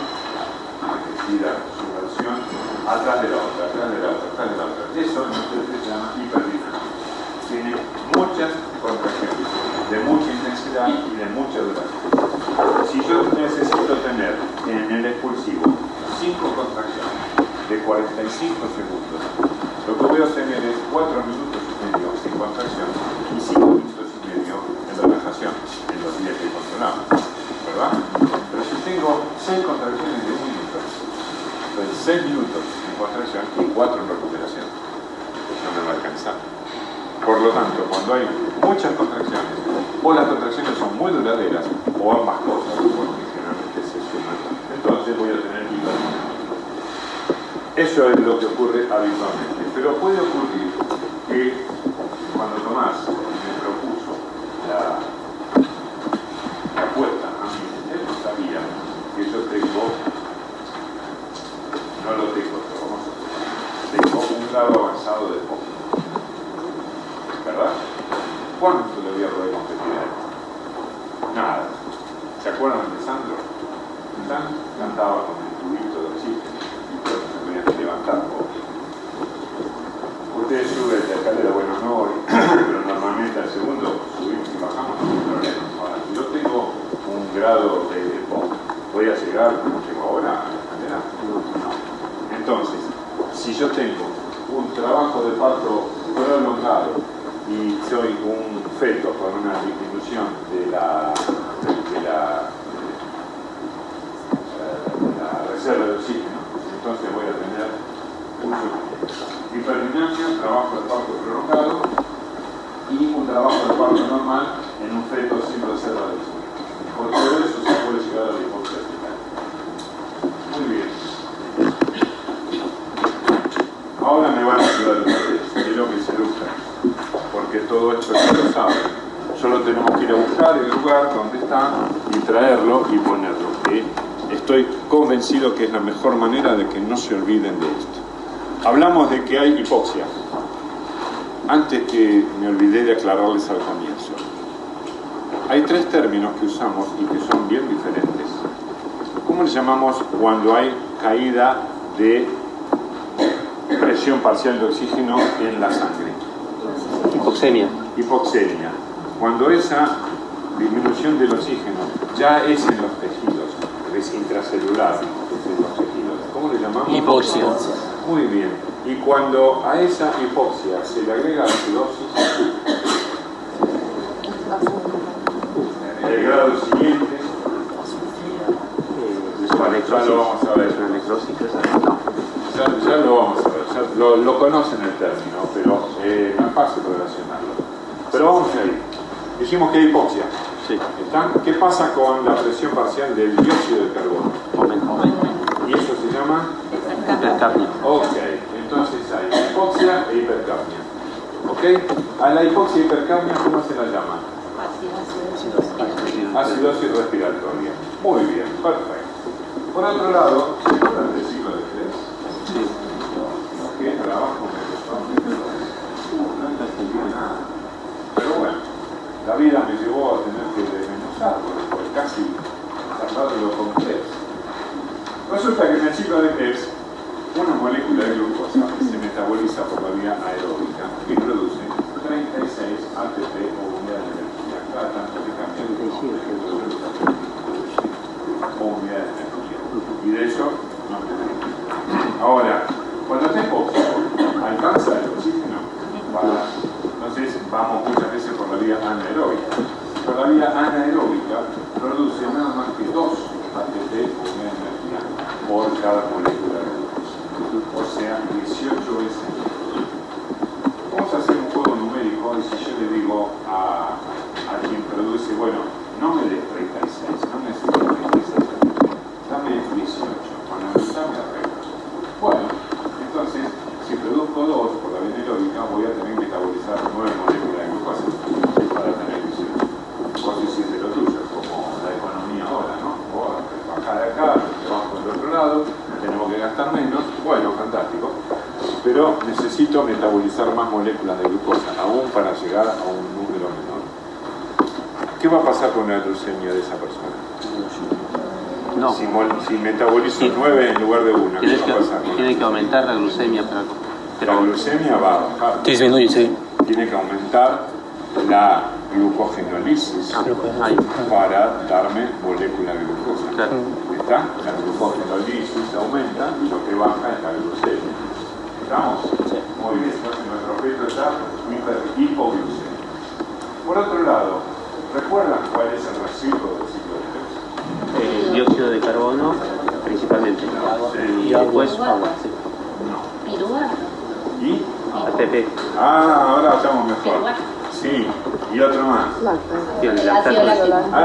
subversión, atrás de la otra. Eso entonces se llama hiperdinámica. Tiene muchas contracciones, de mucha intensidad y de mucha duración. Si yo necesito tener en el expulsivo 5 contracciones de 45 segundos, lo que voy a tener es 4 minutos y medio sin contracción y 5 minutos y medio en relajación, en los días que controlamos, ¿verdad? Pero si tengo 6 contracciones de 1 minuto, entonces 6 minutos en contracción y 4 en recuperación, no me va a alcanzar. Por lo tanto, cuando hay muchas contracciones, o las contracciones son muy duraderas, o ambas cosas, porque generalmente se suman, entonces voy a tener hiperdinámica. Eso es lo que ocurre habitualmente. Pero puede ocurrir que cuando Tomás me propuso la apuesta a mí, él no sabía que yo tengo, no lo tengo, pero vamos a ver, tengo un grado avanzado de hipoxia. ¿Verdad? ¿Cuánto le voy a poder competir a él? Nada. ¿Se acuerdan de Sandro? Sandro cantaba con el tubito de oxígeno y todos se podían levantar. Ustedes suben de escalera, bueno, no hoy, pero normalmente al segundo subimos y bajamos sin problema. Ahora, si yo tengo un grado de hipoxia, ¿voy a llegar como llego ahora a la escalera? No. Entonces, si yo tengo un trabajo de parto prolongado y soy un feto con una disminución de la reserva de oxígeno. Entonces voy a tener hiperdinamia, trabajo de parto prolongado y un trabajo de parto normal en un feto sin reserva de oxígeno. Por todo eso se puede llegar a la hipoxia fetal. Muy bien. Ahora me van a ayudar ustedes, es lo que se busca, porque todo esto ya lo saben. Solo tenemos que ir a buscar el lugar donde está y traerlo y ponerlo. Estoy convencido que es la mejor manera de que no se olviden de esto. Hablamos de que hay hipoxia. Antes que me olvidé de aclararles al comienzo. Hay tres términos que usamos y que son bien diferentes. ¿Cómo le llamamos cuando hay caída de presión parcial de oxígeno en la sangre? Hipoxemia. Hipoxemia. Cuando esa disminución del oxígeno ya es en los tejidos, es intracelular en los tejidos. ¿Cómo le llamamos? Hipoxia. Muy bien. Y cuando a esa hipoxia se le agrega acidosis, el grado siguiente, ya lo vamos a ver. ¿Es una necrosis? No. Ya lo vamos a ver, ya lo conocen el término, pero no es fácil relacionarlo. Pero vamos a ir. Dijimos que hay hipoxia. Sí. ¿Está? ¿Qué pasa con la presión parcial del dióxido de carbono? Aumenta. ¿Y eso se llama? Hipercapnia. Ok, entonces hay hipoxia e hipercapnia. ¿Ok? A la hipoxia e hipercapnia, ¿cómo se la llama? Acidosis respiratoria. Muy bien, perfecto. Por otro lado, ¿se acuerdan del ciclo de Krebs? Sí. ¿Qué trabajo me costó? No entendí nada. Pero bueno, la vida me llevó a tener que desmenuzarlo, porque casi tratarlo con Krebs. Resulta que en el ciclo de Krebs, una molécula de glucosa se metaboliza por la vía aeróbica y produce 36 ATP o unidades de energía. Cada tanto que cambia el o unidades de energía. Y de eso no tenemos. Ahora, cuando está hipoxia, alcanza el oxígeno para. Entonces vamos muchas veces por la vía anaeróbica. Por la vía anaeróbica produce nada más que 2 ATP o unidades de energía por cada molécula de glucosa. O sea, 18 veces. Vamos a hacer un juego numérico y si yo le digo a quien produce, bueno, no me des 36, no necesito 36, dame 18, cuando me dame arreglo. Bueno, entonces, si produzco 2 por la vía anaeróbica, voy a tener que metabolizar 9 moléculas de glucosa para tener 18. Vos decís de lo tuyo, como la economía ahora, ¿no? Vos bajás de acá, te vas por el otro lado, tenemos que gastar menos, bueno, fantástico. Pero necesito metabolizar más moléculas de glucosa, aún para llegar a un número menor. ¿Qué va a pasar con la glucemia de esa persona? No. Si metabolizo 9 en lugar de 1, ¿qué va a pasar? Tiene que aumentar la glucemia para... La glucemia va a bajar. Disminuye, sí. Tiene que aumentar la glucogenólisis para darme molécula de glucosa. Claro. ¿Está? La glucogenólisis aumenta y lo que baja es la glucemia. ¿Estamos? Sí. Muy bien, entonces nuestro feto está hipoglucemia. Por otro lado, ¿recuerdan cuál es el residuo del ciclo de Krebs? Dióxido de carbono, principalmente. Y después agua. Sí. Piruvato. ¿Y? ATP. Ahora estamos mejor. Piruvato. Sí, y otro más. Sí, el Ácido lactato. láctico.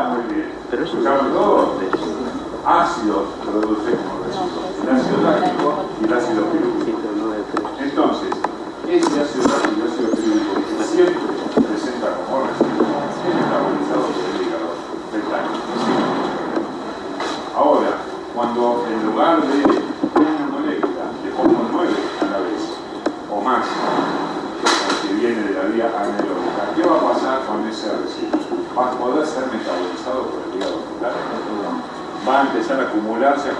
Muy bien. Pero eso ¿escucharon todo? Ácidos produce como residuos. El ácido láctico y el ácido pirúvico. Sí, pero no de... Entonces, ese ácido láctico y el ácido pirúvico que siempre se presenta como residuo es metabolizado por el hígado fetal. Ahora, cuando en lugar de una molécula le pongo 9 a la vez o más, que viene de la vía anaeróbica, ¿qué va a pasar con ese residuo? Va a poder ser metabolizado por el hígado fetal. Va a empezar a acumularse.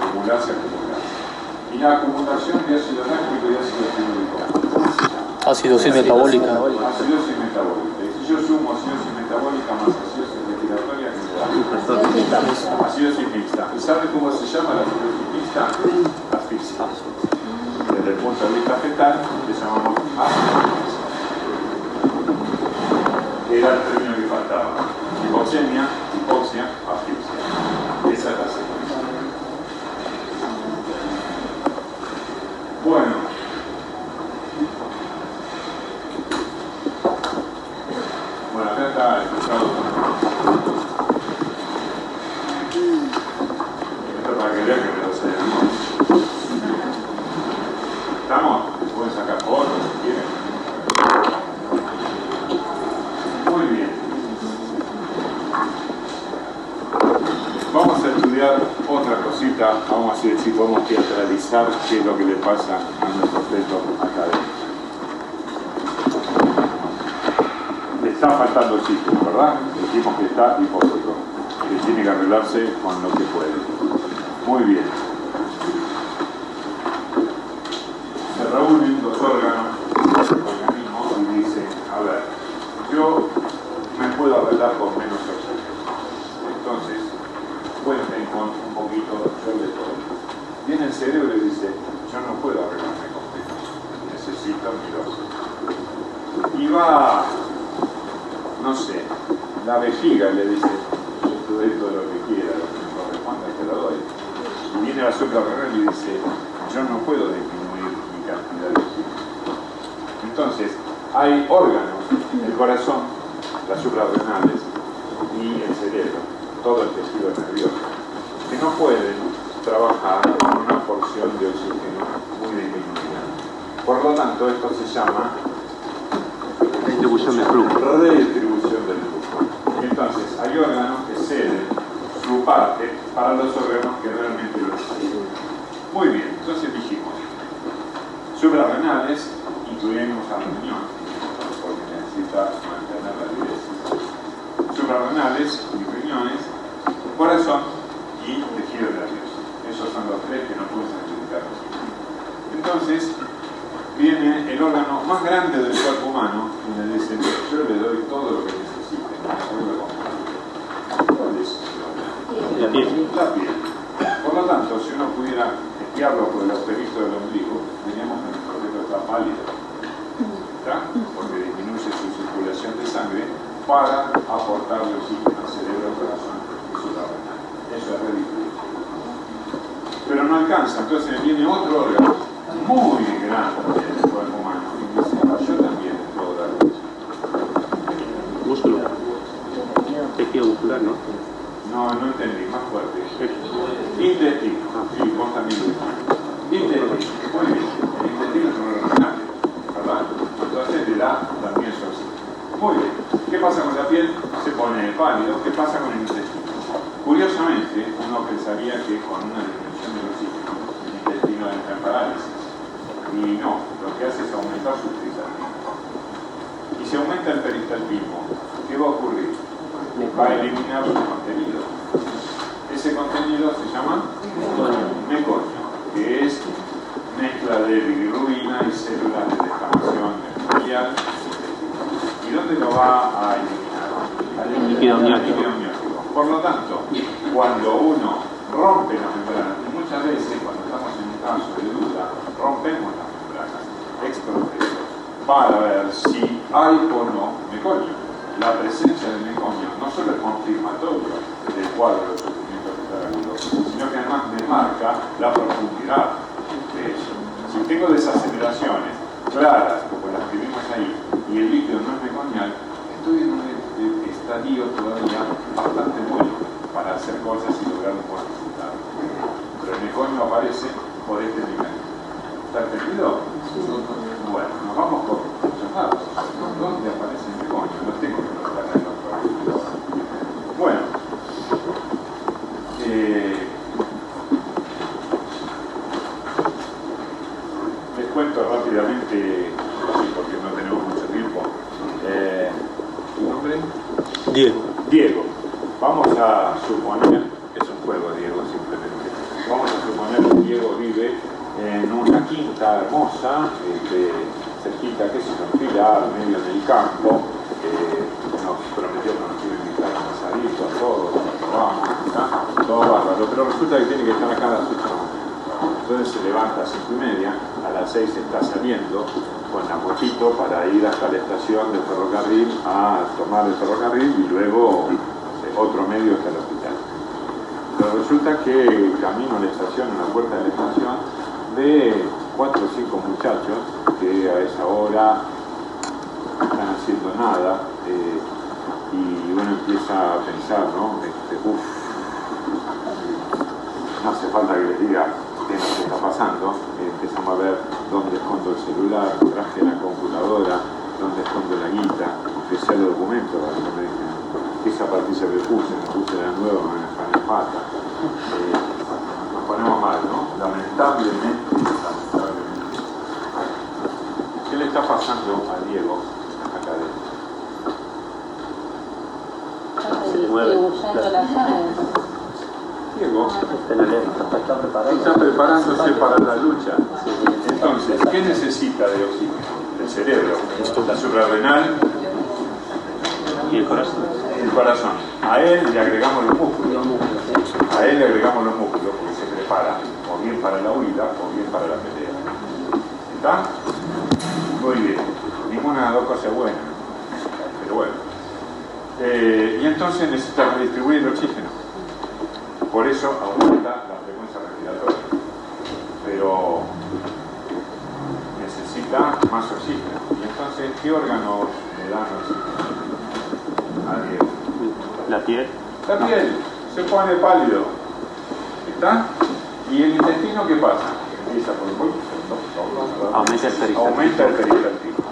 Y la acumulación de ácido láctico y ácido pirúvico. Acidosis metabólica. Acidosis metabólica. Y si yo sumo acidosis metabólica más acidosis respiratoria, ¿qué me da? Acidosis mixta. ¿Y sabe cómo se llama la acidosis mixta? Asfixia. Desde el punto de vista fetal, le llamamos asfixia. Era el término que faltaba. Hipoxemia, hipoxia, asfixia. Esa es la secuencia. ahora vamos a ver si podemos teatralizar qué es lo que le pasa a nuestro texto académico. Le está faltando oxígeno, ¿verdad? Dijimos que está hipócrita, que tiene que arreglarse con lo que puede. Muy bien. Se reúnen los órganos del organismo y dicen, a ver, yo me puedo arreglar con menos oxígeno. Entonces, cuenten con un poquito de todo. Viene el cerebro y dice, yo no puedo arreglarme con menos, necesito mi dosis. Y va, no sé, la vejiga le dice, yo te doy todo lo que quiera, lo que me corresponda te lo doy. Y viene la suprarrenal y dice, yo no puedo disminuir mi cantidad de oxígeno. Entonces, hay órganos, el corazón, las suprarrenales y el cerebro, todo el tejido nervioso, que no pueden trabajar con una porción de oxígeno muy disminuida. Por lo tanto, esto se llama Distribución de flujo. redistribución del flujo. Entonces, hay órganos que ceden su parte para los órganos que realmente lo necesitan. Muy bien, entonces dijimos, suprarrenales incluimos al riñón, porque necesita mantener la diuresis. Suprarrenales y riñones, corazón y tejido nervioso. Esos son los tres que no pueden sacrificar. Entonces, viene el órgano más grande del cuerpo humano y le dice, yo le doy todo lo que necesite. ¿Cuál es? La piel. La piel. Por lo tanto, si uno pudiera espiarlo por el asterisco del ombligo, diríamos que el sujeto está pálido. ¿Está? Porque disminuye su circulación de sangre para aportarle oxígeno al cerebro, al corazón y suprarrenal. Eso es redistribución. Pero no alcanza, entonces viene otro órgano muy grande del cuerpo humano y dice, yo también le puedo dar eso. Músculo. Tejido muscular, ¿no? No entendí, más fuerte. Intestino. Sí, vos también lo dijiste. Intestino. Muy bien. El intestino es un órgano grande, ¿verdad? Entonces le da también su oxígeno. Muy bien. ¿Qué pasa con la piel? Se pone pálido. ¿Qué pasa con el intestino? Curiosamente, uno pensaría que con una disminución del oxígeno, el intestino entra en parálisis. Y no, lo que hace es aumentar su peristaltismo. Y si aumenta el peristaltismo, ¿qué va a ocurrir? Va a eliminar su contenido. Ese contenido se llama meconio, que es mezcla de bilirrubina y células de descamación epitelial. ¿Y dónde lo va a eliminar? Al líquido amniótico. Por lo tanto, cuando uno rompe las membranas, y muchas veces cuando estamos en un caso de duda, rompemos las membranas extracelulares para ver si hay o no meconio. La presencia del meconio no solo es confirmatorio del cuadro de sufrimiento agudo, sino que además me marca la profundidad de eso. Si tengo desaceleraciones claras, como las que vimos ahí, y el líquido no es meconial, estoy en un estadio todavía bastante bueno para hacer cosas y lograr un buen resultado. Pero el meconio aparece por este mecanismo. ¿Está entendido? Bueno, nos vamos por muchos datos. ¿Dónde aparece el meconio? No tengo que colocar en el otro. Bueno. Les cuento rápidamente, porque no tenemos mucho tiempo. ¿Tu nombre? Diego. Diego. Vamos a suponer, es un juego, Diego, simplemente. Vamos a suponer que Diego vive en una quinta hermosa, cerquita, qué sé yo, en Pilar, medio en el campo. Nos prometió que nos iba a invitar a un asadito, a todos, vamos, todo bárbaro. Pero resulta que tiene que estar acá a las 8 de la mañana. Entonces se levanta a 5:30, a las 6 está saliendo con la motito para ir hasta la estación del ferrocarril a tomar el ferrocarril y luego otro medio hasta el hospital. Pero resulta que camino a la estación, en la puerta de la estación, ve 4 o 5 muchachos que a esa hora están haciendo nada y uno empieza a pensar, ¿no? No hace falta que les diga qué nos está pasando. Empezamos a ver dónde escondo el celular, traje la computadora, dónde escondo la guita, empecé los documentos, me dicen, ¿qué zapatilla me puse la nueva, me pata. Nos ponemos lamentablemente. ¿Qué le está pasando a Diego acá adentro? Se le mueve. Distribuyendo la sangre. Diego Está preparándose para la lucha. Entonces, ¿qué necesita de oxígeno? El cerebro, la suprarrenal y el corazón. el corazón. A él le agregamos los músculos. A él le agregamos los músculos porque se prepara o bien para la huida o bien para la pelea. ¿Está? Muy bien. Ninguna de las dos cosas es buena. Pero bueno. Y entonces necesita redistribuir el oxígeno. Por eso aumenta la frecuencia respiratoria. Pero necesita más oxígeno. Y entonces, ¿qué órganos le dan oxígeno a Diego? La piel. La piel se pone pálido. ¿Está? ¿Y el intestino qué pasa? Empieza por Aumenta el peristaltismo. aumenta el peristaltismo.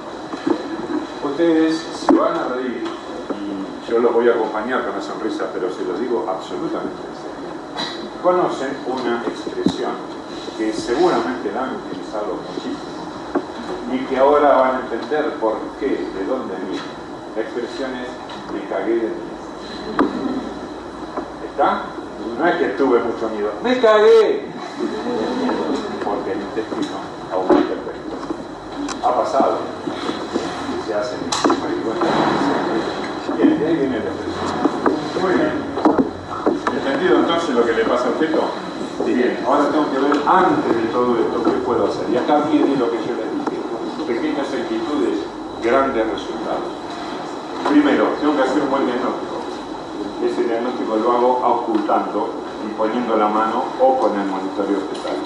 Ustedes se van a reír y yo los voy a acompañar con una sonrisa, pero se los digo absolutamente en serio. Conocen una expresión que seguramente la han utilizado muchísimo y que ahora van a entender por qué, de dónde viene. La expresión es me cagué de miedo. ¿Está? No es que tuve mucho miedo, ¡me cagué! Porque el intestino aumenta el peristaltismo. Ha pasado. Y se hace y de ahí viene la expresión. Muy bien. ¿Entendido entonces lo que le pasa al feto? Bien. Ahora tengo que ver antes de todo esto qué puedo hacer. Y acá viene lo que yo les dije. Pequeñas actitudes, grandes resultados. Primero, tengo que hacer un buen diagnóstico. Ese diagnóstico lo hago ocultando y poniendo la mano o con el monitoreo fetal.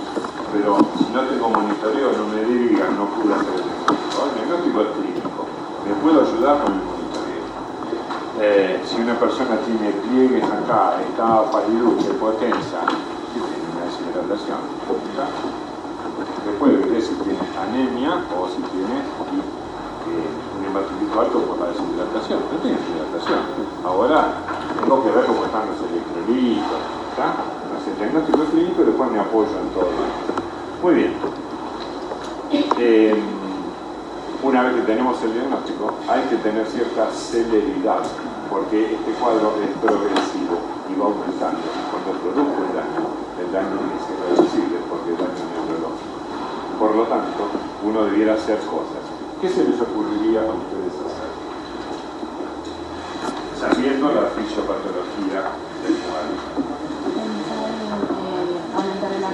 Pero si no tengo monitoreo, no me digan, no pude hacer el diagnóstico. El diagnóstico es clínico. Me puedo ayudar con el monitoreo. Si una persona tiene pliegues acá, está paliducha, hipotensa, si tiene una deshidratación, se puede ver si tiene anemia o si tiene un hematócrito alto por la deshidratación. No tiene deshidratación. Ahora tengo que ver cómo están los electrolitos, ¿está? Entonces, el diagnóstico clínico y después me apoyo en todo esto. Muy bien. Una vez que tenemos el diagnóstico, hay que tener cierta celeridad, porque este cuadro es progresivo y va aumentando. Cuando produzco el daño es irreversible porque es daño neurológico. Por lo tanto, uno debiera hacer cosas. ¿Qué se les ocurriría a ustedes hacer? Sabiendo la fisiopatología del cuadro. Aumentar el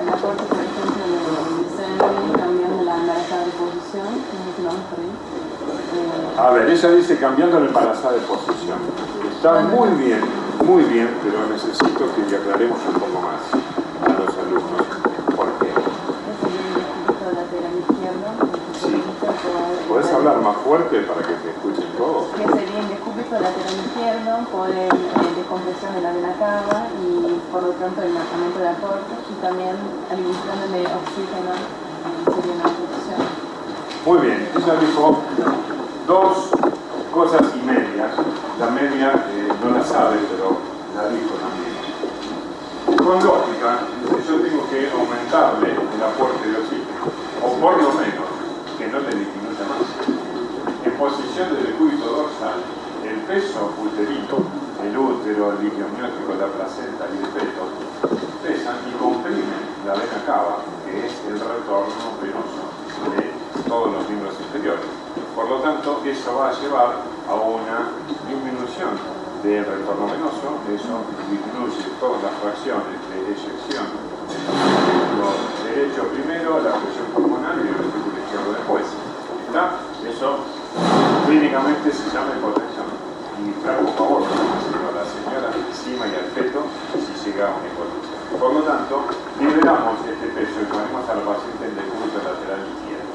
aporte, por ejemplo, del semen, cambiando la embarazada de posición, vamos por ahí. A ver, ella dice cambiando la embarazada de posición. Está muy bien, pero necesito que le aclaremos un poco más a los alumnos. ¿Por qué? Sí. ¿Podés hablar más fuerte para que te escuchen todos? Que sería el descúbito lateral izquierdo, poder descompresión de la vena cava y por lo tanto el aumento de aporte y también administrándole oxígeno sería una posición. Muy bien, ella dijo dos cosas y medias. La media no la sabe, pero la dijo también. Con lógica, yo tengo que aumentarle el aporte de oxígeno, o por lo menos que no le disminuya más. En posición de decúbito dorsal, el peso uterino, el útero, el líquido amniótico, la placenta y el feto pesan y comprimen la vena cava, que es el retorno venoso de todos los miembros inferiores. Por lo tanto, eso va a llevar a una disminución del retorno venoso, eso disminuye todas las fracciones de eyección del ventículo derecho primero, la presión pulmonar y el ventículo izquierdo después. ¿Está? Eso clínicamente se llama hipotensión. Y flaco favor, a la señora encima y al feto si llega a una hipotensión. Por lo tanto, liberamos este peso y ponemos a la paciente en decúbito lateral izquierdo.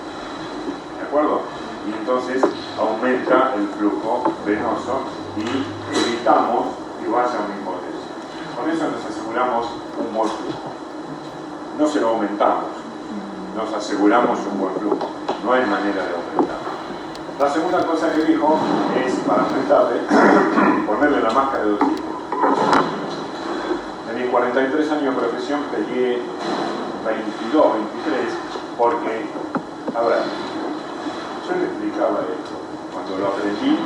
¿De acuerdo? Y entonces aumenta el flujo venoso y evitamos que vaya a una hipotensión. Con eso nos aseguramos un buen flujo. No se lo aumentamos, nos aseguramos un buen flujo. No hay manera de aumentarlo. La segunda cosa que dijo es, para aumentarle, ponerle la máscara de oxígeno. En mis 43 años de profesión pegué 22, 23, porque, a ver, yo le explicaba esto, cuando lo aprendí,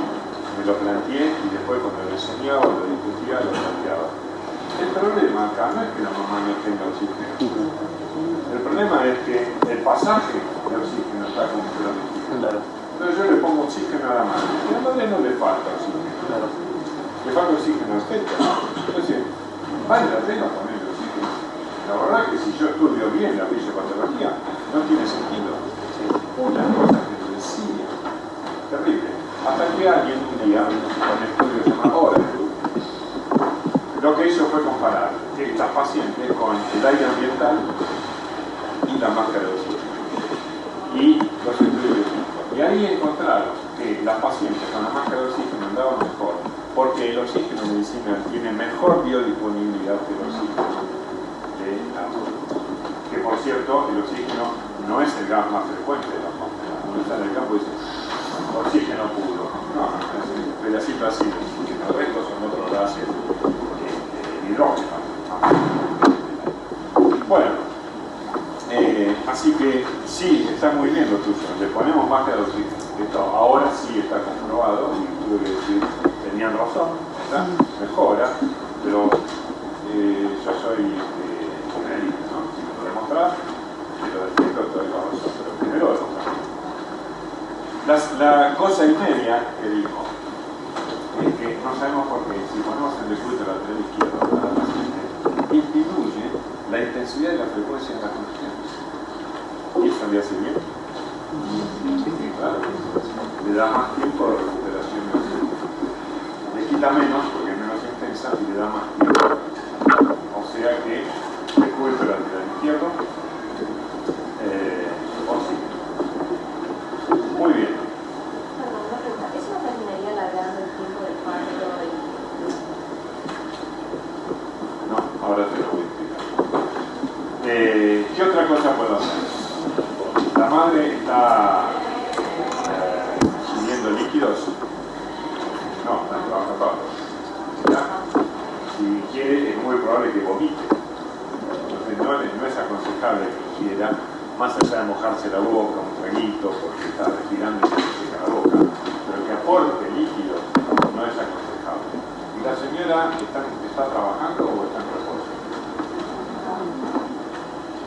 me lo planteé y después cuando lo enseñaba, lo discutía, lo planteaba. El problema acá no es que la mamá no tenga oxígeno. El problema es que el pasaje de oxígeno está comprometido. Claro. Entonces yo le pongo oxígeno a la madre. Y a la madre no le falta oxígeno. Claro. Le falta oxígeno al feto. Entonces, vale la pena ponerle oxígeno. La verdad que si yo estudio bien la fisiopatología, no tiene sentido. Una cosa que me decía, terrible. Hasta que alguien un día, con estudios llamados lo que hizo fue comparar estas pacientes con el aire ambiental y la máscara de oxígeno. Y los estudios clínicos. Y ahí encontraron que las pacientes con la máscara de oxígeno andaban mejor, porque el oxígeno medicinal tiene mejor biodisponibilidad que el oxígeno de la que por cierto, el oxígeno no es el gas más frecuente de la atmósfera. Uno está en el campo y dice, oxígeno puro. No, es un pedacito así de oxígeno. El resto son otros gases. Hidrógeno. Bueno, así que sí, está muy bien lo tuyo. Le ponemos máscara de oxígeno. Esto ahora sí está comprobado y tuve que decir, tenían razón, ¿está? Mejora, pero yo soy generalista, ¿no? Si me lo demostrás, te lo defiendo, te doy la razón, pero primero demostrás. La cosa y media que dijo es que no sabemos por qué, si ponemos el decúbito lateral izquierdo para la paciente, disminuye la intensidad y la frecuencia de la contracción. ¿Y eso le hace bien? Sí, claro. Le da más tiempo de recuperación de oxígeno. Le quita menos porque es menos intensa y le da más tiempo. O sea que decúbito lateral izquierdo, oxígeno. Muy bien. ¿Eso no terminaría alargando el tiempo del parto? No, ahora te lo voy a explicar. ¿Qué otra cosa puedo hacer? La madre está ingiriendo líquidos. No, está trabajando. Si quiere, es muy probable que vomite. Entonces no es aconsejable que ingiera, más allá de mojarse la boca, un traguito, porque está respirando y se seca la boca, pero que aporte líquido no es aconsejable. ¿Y la señora está trabajando o está en reposo?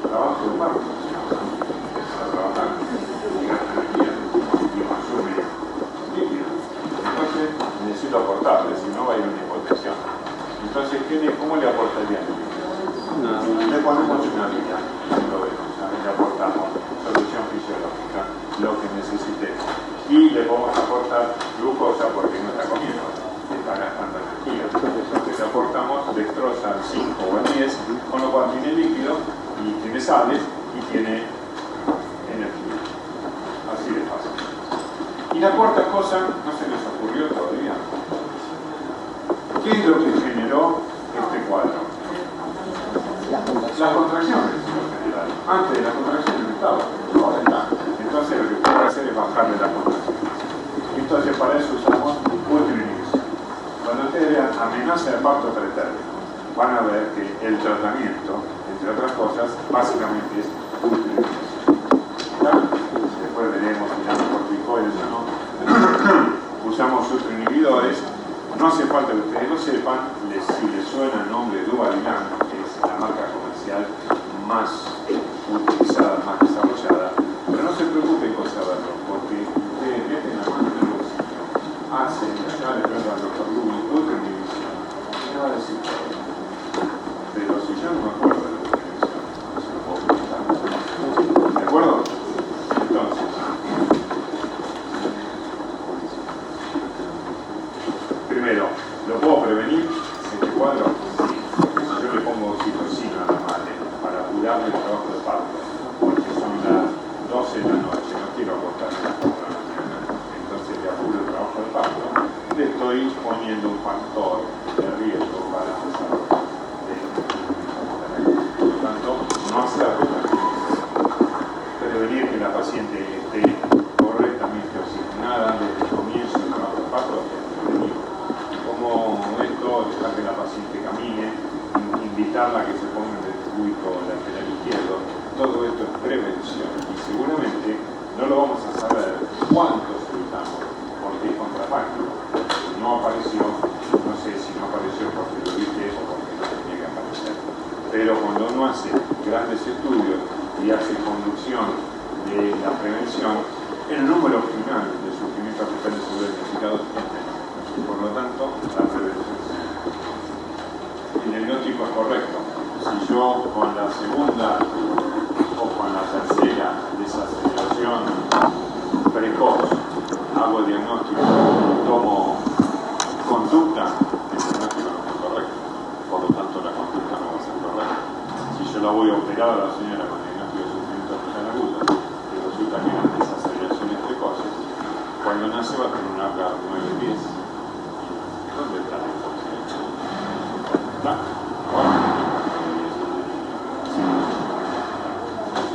Trabajo de parto. Está trabajando y gasta energía y consume líquido. Entonces necesito aportarle, si no va a ir una hipotensión. Entonces, ¿cómo le aportaría el líquido? Le ponemos una línea, lo vemos, le aportamos solución fisiológica, lo que necesitemos. Y le podemos aportar glucosa porque no está comiendo, está gastando energía. Entonces le aportamos dextrosa al 5 o al 10, con lo cual tiene líquido y tiene sales y tiene energía. Así de fácil. Y la cuarta cosa, no se les ocurrió todavía. ¿Qué es lo que generó este cuadro? Las contracciones, en general. Antes de las contracciones no estaba, ahora está. Entonces lo que puedo hacer es bajarle las contracciones. Entonces para eso usamos ultrainhibición. Cuando ustedes vean amenaza de parto pretérmino, van a ver que el tratamiento, entre otras cosas, básicamente es ultrainhibición. Después veremos si damos corticoides o no. Usamos ultrainhibidores. No hace falta que ustedes lo sepan, si les suena el nombre Duvalilan, que es la marca comercial más utilizada, más desarrollada, pero no se preocupen con saberlo, porque ustedes meten la mano en el bolsillo, hacen, ya le preguntan al doctor Lubin, ultrainhibición, ¿qué va a decir? Pero si yo no me acuerdo de la ultrainhibición, no se lo puedo preguntar. ¿De acuerdo? Entonces, primero, ¿lo puedo prevenir este cuadro? Yo le pongo oxitocina a la madre para apurarle el trabajo de parto, porque son las 12 de la noche, no quiero acostarme a las 4 de la mañana, entonces le apuro el trabajo de parto, le estoy poniendo un factor de riesgo para el desarrollo. Por lo tanto, no hacerlo, prevenir que la paciente esté correctamente oxigenada desde el comienzo del trabajo de parto, como esto, dejar que la paciente camine, invitarla a que se ponga en el decúbito lateral izquierdo, prevención. Y seguramente no lo vamos a saber cuántos evitamos, porque es contrafáctico. No apareció, no sé si no apareció porque lo viste o porque no tenía que aparecer. Pero cuando uno hace grandes estudios y hace conducción de la prevención, el número final de sufrimiento fetal de seguridad identificados es menor. Por lo tanto, la prevención es menor. El diagnóstico es correcto. Si yo con la segunda o con la tercera desaceleración precoz hago el diagnóstico y tomo conducta, el diagnóstico no es correcto. Por lo tanto, la conducta no va a ser correcta. Si yo la voy a operar a la señora con diagnóstico de sufrimiento fetal agudo y resulta que eran desaceleraciones precoces, cuando nace va a tener una APGAR 9-10. ¿Dónde está la hipoxia? ¿Está? Ahora.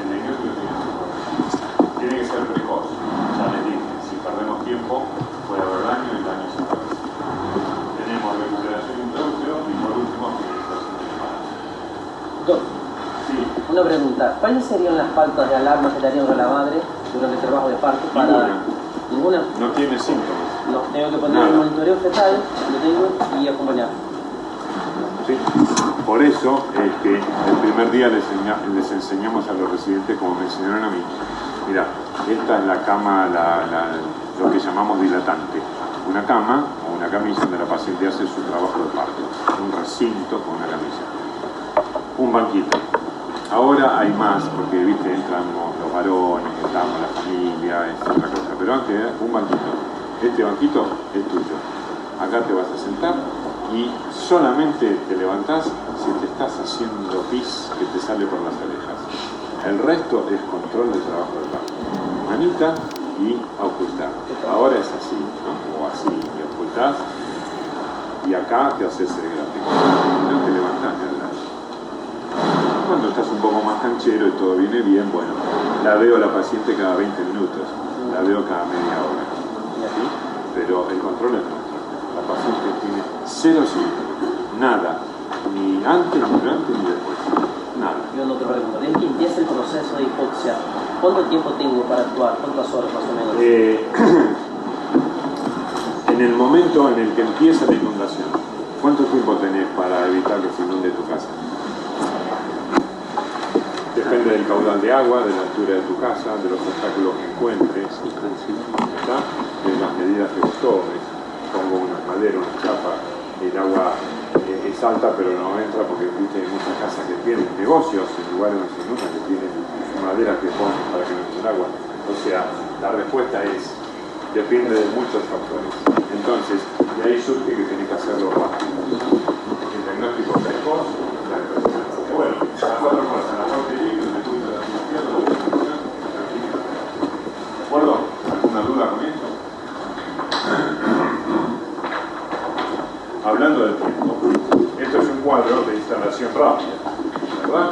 El diagnóstico tiene que ser precoz. Ya les dije, si perdemos tiempo puede haber daño y el daño se puede hacer. Tenemos recuperación intraútero y por último finalización del embarazo. Doctor, Sí. una pregunta. ¿Cuáles serían las pautas de alarma que darían a la madre durante el trabajo de parto? ¿Ninguna? No tiene síntomas. No, tengo que poner un monitoreo fetal, lo tengo, y acompañar. ¿Sí? Por eso es que el primer día les enseñamos a los residentes, como me enseñaron a mí, mira, esta es la cama, lo que llamamos dilatante. Una cama o una camilla donde la paciente hace su trabajo de parto. Un recinto con una camilla. Un banquito. Ahora hay más, porque viste, entramos los varones, entramos la familia, es otra cosa. Pero antes era un banquito. Este banquito es tuyo. Acá te vas a sentar y solamente te levantás si te estás haciendo pis que te sale por las orejas. El resto es control del trabajo del parto. Manita y ocultar. Ahora es así, ¿no? O así, y ocultás y acá te haces el gráfico. No te levantás ni hablas. Cuando estás un poco más canchero y todo viene bien, bueno, la veo a la paciente cada 20 minutos, la veo cada media hora. ¿Sí? Pero el control es nuestro. La paciente tiene cero síntomas, nada, ni antes, ni durante, ni después. Nada. Yo no te pregunto, desde que empieza el proceso de hipoxia, ¿cuánto tiempo tengo para actuar? ¿Cuántas horas más o menos? En el momento en el que empieza la inundación, ¿cuánto tiempo tenés para evitar que se inunde tu casa? Depende del caudal de agua, de la altura de tu casa, de los obstáculos que encuentres, ¿está? De las medidas que vos tomes. Pongo una madera, una chapa, el agua es alta pero no entra porque viste, hay muchas casas que tienen negocios en lugares donde se inunda, que tienen madera que ponen para que no entre el agua. O sea, la respuesta es, depende de muchos factores. Entonces, de ahí surge que tenés que hacerlo rápido. El diagnóstico precoz, la depresión. Bueno, las cuatro cosas, la parte libre, el estudio de la cirugía, la depresión, la clínica. ¿De acuerdo? ¿Alguna duda con esto? Hablando del tiempo, esto es un cuadro de instalación rápida, ¿verdad?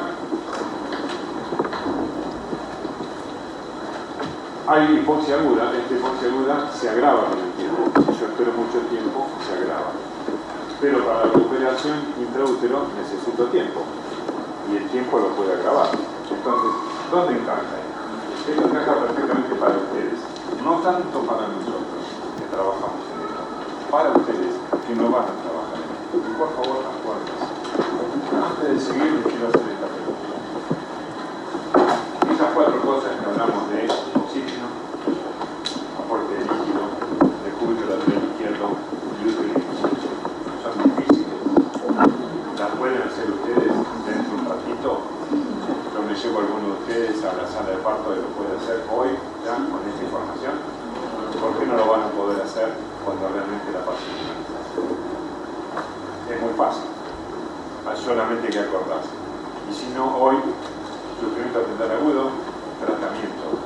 Hay hipoxia aguda, esta hipoxia aguda se agrava con el tiempo. Si yo espero mucho tiempo, se agrava. Pero para la recuperación intraútero necesito tiempo. Y el tiempo lo puede agravar. Entonces, ¿dónde encaja esto? Esto encaja perfectamente para ustedes. No tanto para nosotros, que trabajamos en esto. Para ustedes, que no van a trabajar en esto. Y por favor, acuérdense. Antes de seguir, les quiero hacer esta pregunta. Estas cuatro cosas que hablamos de oxígeno, aporte de líquido, de cúbito lateral izquierdo y utilización, son difíciles. Las pueden hacer ustedes dentro de un ratito. Yo me llevo a alguno de ustedes a la sala de parto y lo puede hacer hoy, ya, con esta información. ¿Por qué no lo van a poder hacer cuando realmente la paciente nace? Es muy fácil. Solamente hay que acordarse. Y si no, hoy, sufrimiento fetal agudo, tratamiento.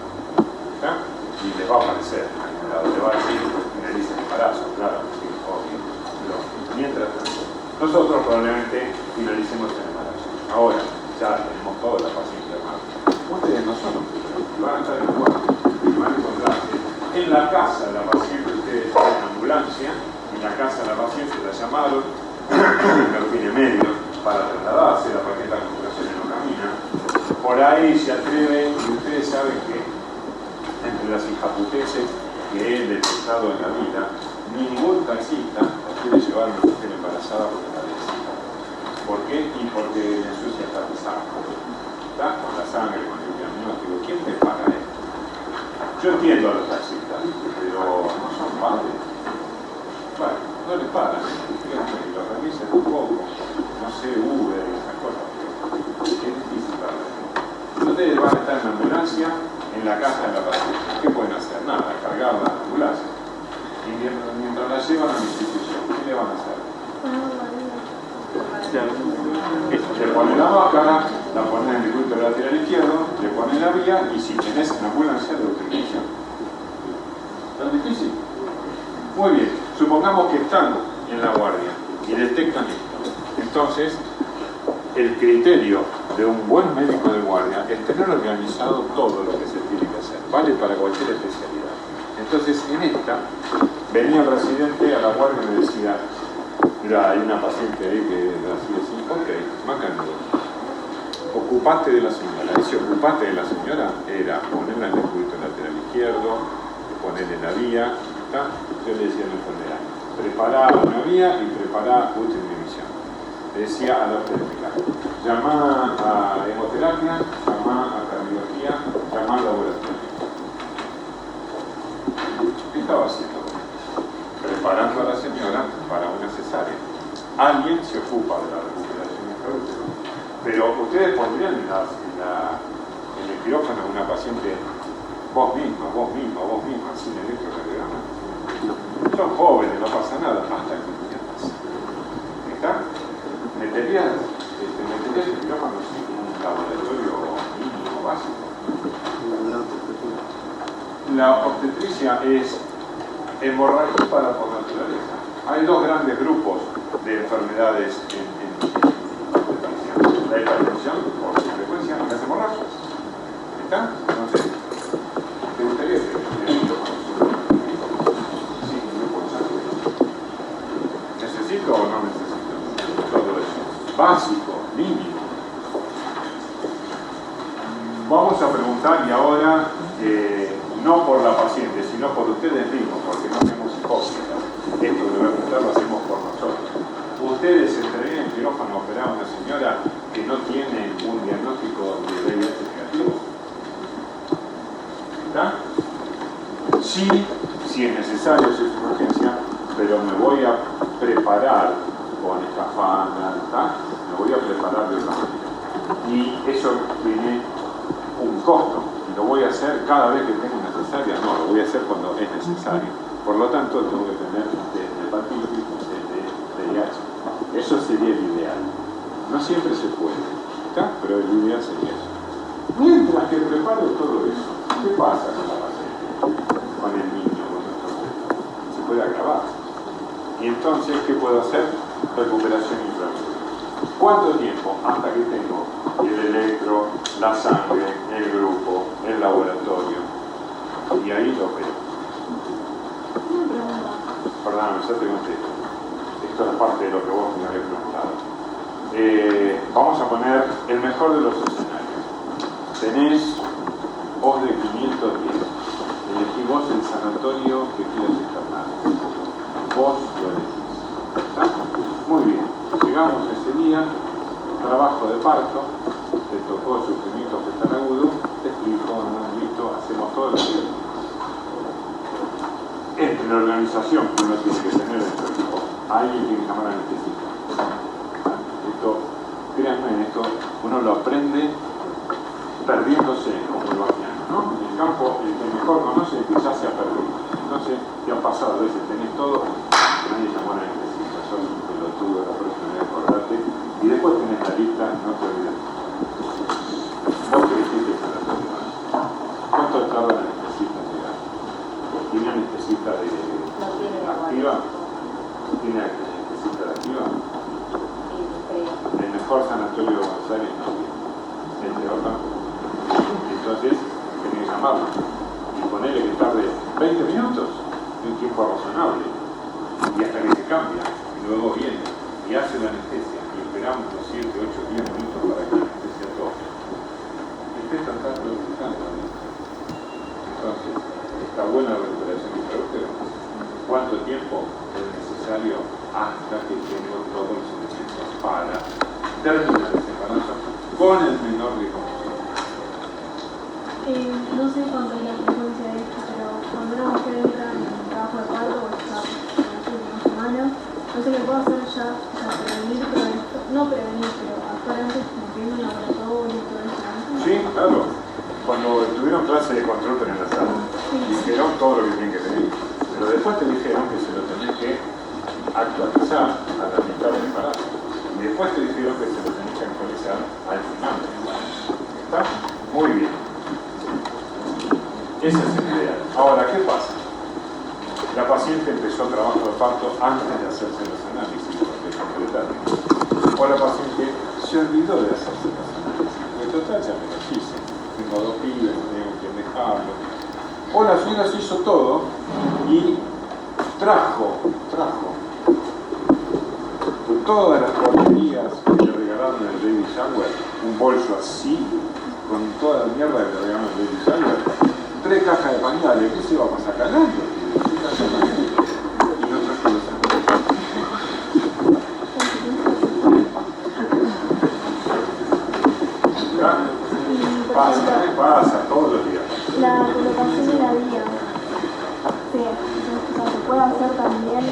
¿Está? Y les va a aparecer. Le va a decir, finaliza el embarazo, claro, sí, obvio. Pero mientras tanto, nosotros probablemente finalicemos el embarazo. Ahora, ya tenemos toda la paciente armada. Ustedes no son los van a estar en el cuarto y van a encontrarse en la casa de la paciente. Ustedes están en ambulancia, en la casa de la paciente la llamaron, no tiene medios para trasladarse, la paqueta de recuperación no camina. Por ahí se atreven, y ustedes saben que entre las hijaputeces que he detectado en la vida, ningún taxista la quiere llevar a una mujer embarazada porque la necesita. ¿Por qué? Y porque le ensucia esta pisada. ¿Está? Con la sangre, con el diagnóstico. ¿Quién te paga esto? Yo entiendo a los taxistas, pero no son padres. Bueno, no les pagan. Y los revisen un poco. No sé, Uber y esas cosas. Es difícil para ellos. Ustedes van a estar en la ambulancia, en la casa de la paciente. ¿Qué pueden hacer? Nada, cargar la ambulancia. Y mientras la llevan a la institución, ¿qué le van a hacer? Le ponen la máscara, la ponen en el glúteo lateral izquierdo, le ponen la vía y si tenés en la ambulancia de utilización. ¿Tan difícil? Muy bien, supongamos que están en la guardia y detectan esto. Entonces, el criterio de un buen médico de guardia es tener organizado todo lo que se tiene que hacer. Vale para cualquier especialidad. Entonces, en esta, venía el residente a la guardia y me decía, mira, hay una paciente ahí que así así, ok, mándame. Ocupate de la señora. Ese ocupate de la señora era ponerla en el cúbito lateral izquierdo, ponerle la vía, ¿está? Yo le decía a la enfermera, prepará una vía y prepará última división. Le decía a la obstétrica, llamá a hemoterapia, llamá a cardiología, llamá al laboratorio. ¿Qué estaba haciendo? Preparando a la señora para una cesárea. Alguien se ocupa de la recuperación intraútero. Pero ustedes pondrían en el quirófano a una paciente vos misma, sin electrocardiograma. Son jóvenes, no pasa nada, hasta que ya pasa. ¿Está? ¿Meterías el quirófano sin un laboratorio mínimo básico? La obstetricia es hemorragia por naturaleza. Hay dos grandes grupos de enfermedades en obstetricia. La hipertensión por su frecuencia y las hemorragias. ¿Está? Entonces, ¿te gustaría que sí, un grupo de sangre? ¿Necesito o no necesito? Todo eso. Básico, mínimo. Vamos a preguntar y ahora no por la paciente, sino por ustedes mismos, porque no somos hipócritas. Esto que voy a preguntar lo hacemos por nosotros. ¿Ustedes entrarían en quirófano a operar a una señora que no tiene un diagnóstico de VIH negativo? ¿Está? Sí, si es necesario, si es urgencia, pero me voy a preparar con escafandra, ¿está? Me voy a preparar de otra manera. Y eso tiene un costo. ¿Lo voy a hacer cada vez que tengo necesaria? No, lo voy a hacer cuando es necesario. Por lo tanto, tengo que tener desde hepatitis, desde VIH. Eso sería el ideal. No siempre se puede, ¿está? Pero el ideal sería eso. Mientras que preparo todo eso, ¿qué pasa con la paciente? Con el niño, con nuestro cuerpo. Se puede agravar. Y entonces, ¿qué puedo hacer? Recuperación intraútero. ¿Cuánto tiempo? Hasta que tengo el electro, la sangre, el grupo, el laboratorio. Y ahí lo opero. Perdóname, ya te contesto. Esto es parte de lo que vos me habías preguntado. Vamos a poner el mejor de los escenarios. Tenés vos de 510. Elegí vos el sanatorio que quieras internar. Vos lo elegís. ¿Está? Muy bien. Llegamos ese día, trabajo de parto, te tocó el sufrimiento fetal agudo, te explico, listo, hacemos todo lo que entre la organización que uno tiene que tener en su equipo, alguien tiene que llamar a anestesista. Esto, créanme, esto uno lo aprende perdiéndose como el vaquiano, ¿no? En el campo, el que mejor conoce es que ya se ha perdido. Entonces, ¿qué ha pasado? A veces tenés todo, nadie llamó a la anestesista, sos un pelotudo, la próxima vez acordate, y después tenés la lista, no te olvides. Vos que dijiste para la próxima. ¿Cuánto tarda la anestesista en llegar? ¿Tiene anestesista de activa? ¿Tiene anestesista de activa? El mejor sanatorio de Buenos Aires no tiene. El peor tampoco. Entonces, tenés que llamarlo y ponerle que tarde 20 minutos, un tiempo razonable, y hasta que se cambia, y luego viene y hace la anestesia, y esperamos los 7, 8, 10 minutos para que la anestesia toque. intentan estar planificando. Entonces, esta buena recuperación intraútero, ¿cuánto tiempo es necesario hasta que tengo todos los elementos para terminar ese embarazo con el menor riesgo posible? No sé cuánto es la frecuencia de esto, pero cuando una mujer entra en el trabajo de parto o está en las últimas semanas, no sé qué puedo hacer ya, o sea, prevenir, pero esto, no prevenir, pero actuar antes como que en un laboratorio y todo eso. Sí, claro. Cuando tuvieron clase de control prenatal, dijeron todo lo que tienen que pedir, pero después te dijeron que se lo tenés que actualizar a la mitad del embarazo. Y después te dijeron que se lo tenés que actualizar al final del embarazo. ¿Está? Muy bien. Esa es la idea. Ahora, ¿qué pasa? La paciente empezó el trabajo de parto antes de hacerse los análisis, de completar. O la paciente se olvidó de hacerse los análisis. En total ya me los hice. Tengo 2 pibes, no tengo que dejarlo. O la señora se hizo todo y trajo todas las porquerías que le regalaron en el baby shower, un bolso así, con toda la mierda que le regalaron en el baby shower, 3 cajas de pañales. ¿Qué se va a pasar calando? Y no trajo los análisis. Pasa todos los días. La colocación de la vía, sí, o sea, se puede hacer también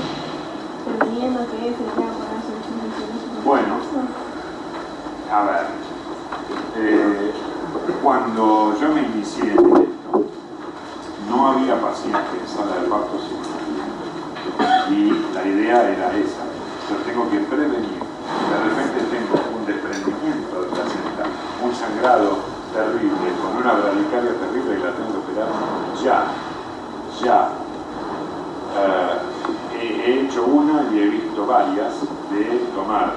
previniendo que se le tenga que poner solución. Bueno, a ver, cuando yo me inicié en esto, no había pacientes en sala de parto sin sufrimiento. Y la idea era esa. Yo tengo que prevenir. De repente tengo un desprendimiento de placenta, un sangrado terrible, con una bradicardia terrible y la tengo que operar ya. He hecho una y he visto varias de tomar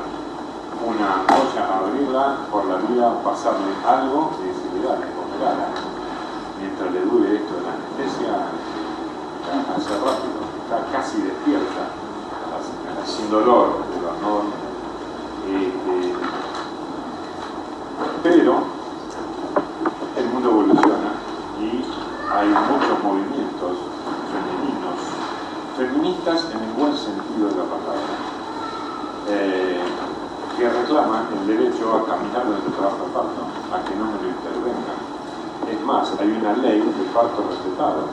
una olla, abrirla por la vía, pasarle algo y decirle, dale, operala. Mientras le dure esto de la anestesia, hace rápido, está casi despierta, sin dolor, pero el mundo evoluciona y hay muchos movimientos femeninos, feministas en el buen sentido de la palabra, que reclaman el derecho a caminar en el trabajo de parto, a que no me lo intervengan. Es más, hay una ley de parto respetado,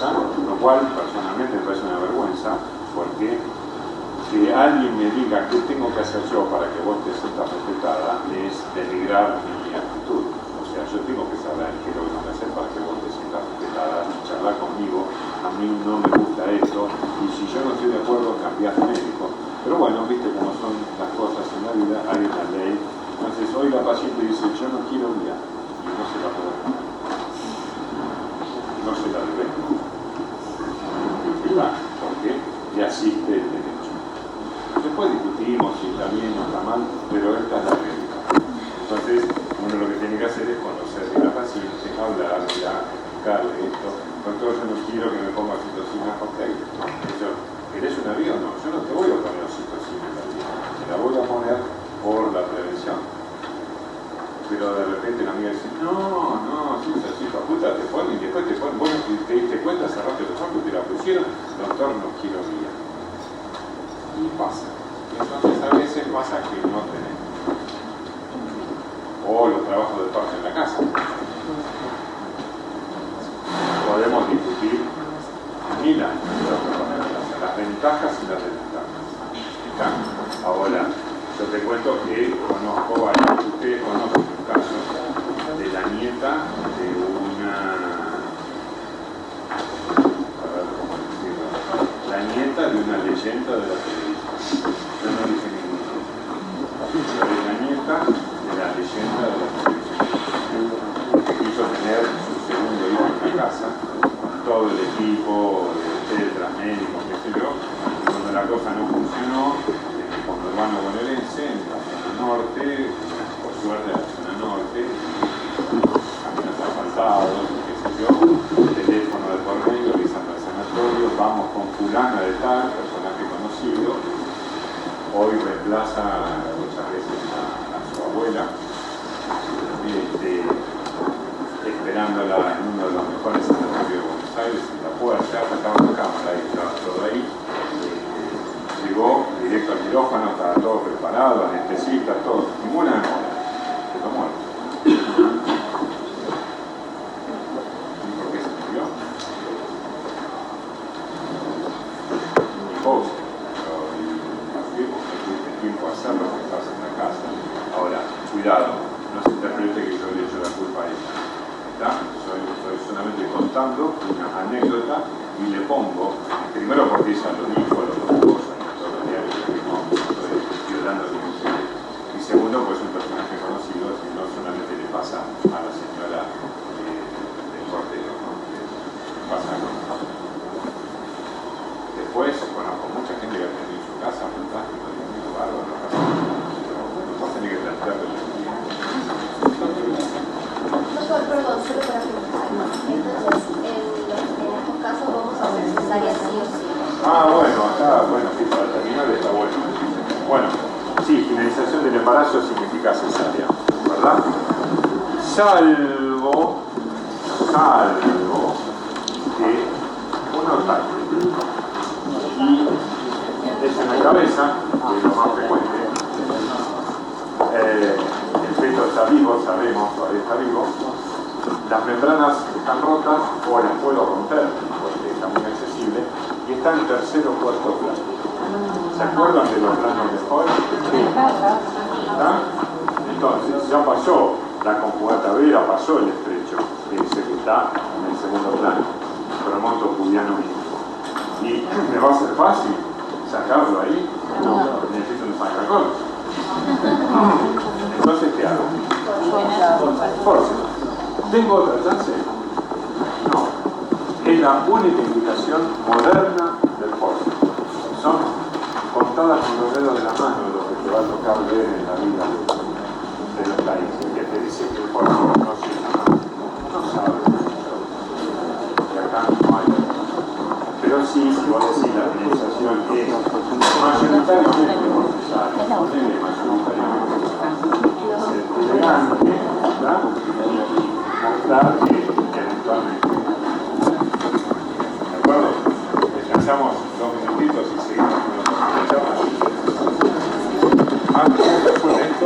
lo cual personalmente me parece una vergüenza, porque que alguien me diga qué tengo que hacer yo para que vos te sientas respetada es denigrar mi actitud. O sea, yo tengo que saber qué es lo que tengo que hacer para que vos te sientas respetada, charlar conmigo, a mí no me gusta esto, y si yo no estoy de acuerdo, cambiar de médico. Pero bueno, viste cómo son las cosas en la vida, hay una ley. Entonces hoy la paciente dice, yo no quiero guía, y no se la puedo poner. No se la debe. ¿Por qué? Y asiste el derecho. Después discutimos si está bien o está mal, pero esta es la realidad. Entonces, uno lo que tiene que hacer es conocer a la paciente, hablarla, explicarle esto. Doctor, yo no quiero que me ponga oxitocina, ok. ¿Querés una vía o no? Yo no te voy a poner oxitocina en la vía, te la voy a poner por la prevención. Pero de repente la amiga dice, no, si es así, puta, te ponen y después te ponen, bueno, te diste cuenta, cerraste los ojos, te la pusieron, doctor, no quiero vía. Y pasa. Entonces a veces pasa que no tenemos. O los trabajos de parto en la casa. Podemos discutir las ventajas y las desventajas. Ahora, yo te cuento que conozco varios, ustedes conocen un caso de la nieta de una, la nieta de una leyenda de la televisión. Yo no dije ninguno. De la nieta de la leyenda de la televisión, que quiso tener su segundo hijo en la casa, con todo el equipo, etcétera, médicos, qué sé yo, y cuando la cosa no funcionó, con el urbano bonaerense, en la zona norte, por suerte en la zona norte, caminos asfaltados, qué sé yo, teléfono de por medio, avisando al sanatorio, vamos con fulana de tal, personaje conocido, hoy reemplaza muchas veces a su abuela, contando una anécdota y le pongo, primero porque ella lo dijo, lo puso en todos los diarios que no estoy violando ningún secreto, y segundo, pues un personaje conocido que no solamente le pasa a la señora del portero, ¿no? Que pasa con... Después, conozco mucha gente que ha tenido en su casa, fantástico, Dios mío, bárbaro, pero vos tenés que plantearlo en el tiempo. Doctor, perdón, solo para preguntar. Entonces, en estos casos vamos a hacer cesárea sí o sí. Ah, bueno, acá, bueno, sí, para terminar está bueno. Bueno, sí, finalización del embarazo significa cesárea, ¿verdad? Salvo que uno taque. Y es en la cabeza, que es lo más frecuente. El feto está vivo, sabemos, todavía está vivo. Las membranas están rotas o las puedo romper porque está muy accesible y está en tercer o cuarto plano. ¿Se acuerdan de los planos de Hall? Sí. ¿Está? Entonces, ya pasó la conjugata vera, pasó el estrecho, ese que está en el segundo plano, promoto pubiano mismo. ¿Y me va a ser fácil sacarlo ahí? No. Necesito un sacracol. Entonces, ¿qué hago? Force. ¿Tengo otra chance? No. Es la única indicación moderna del force. Son contadas con los dedos de la mano lo que te va a tocar ver en la vida de los países. Que te dice que el force no se llama, no sabe. Y acá no hay. Pero sí, si vos decís la finalización es mayoritariamente necesaria, ponele mayoritariamente elegante, ¿verdad? Mostrar que eventualmente. ¿De acuerdo? Descansamos 2 minutitos y seguimos con los temas. Ah, ¿fue esto?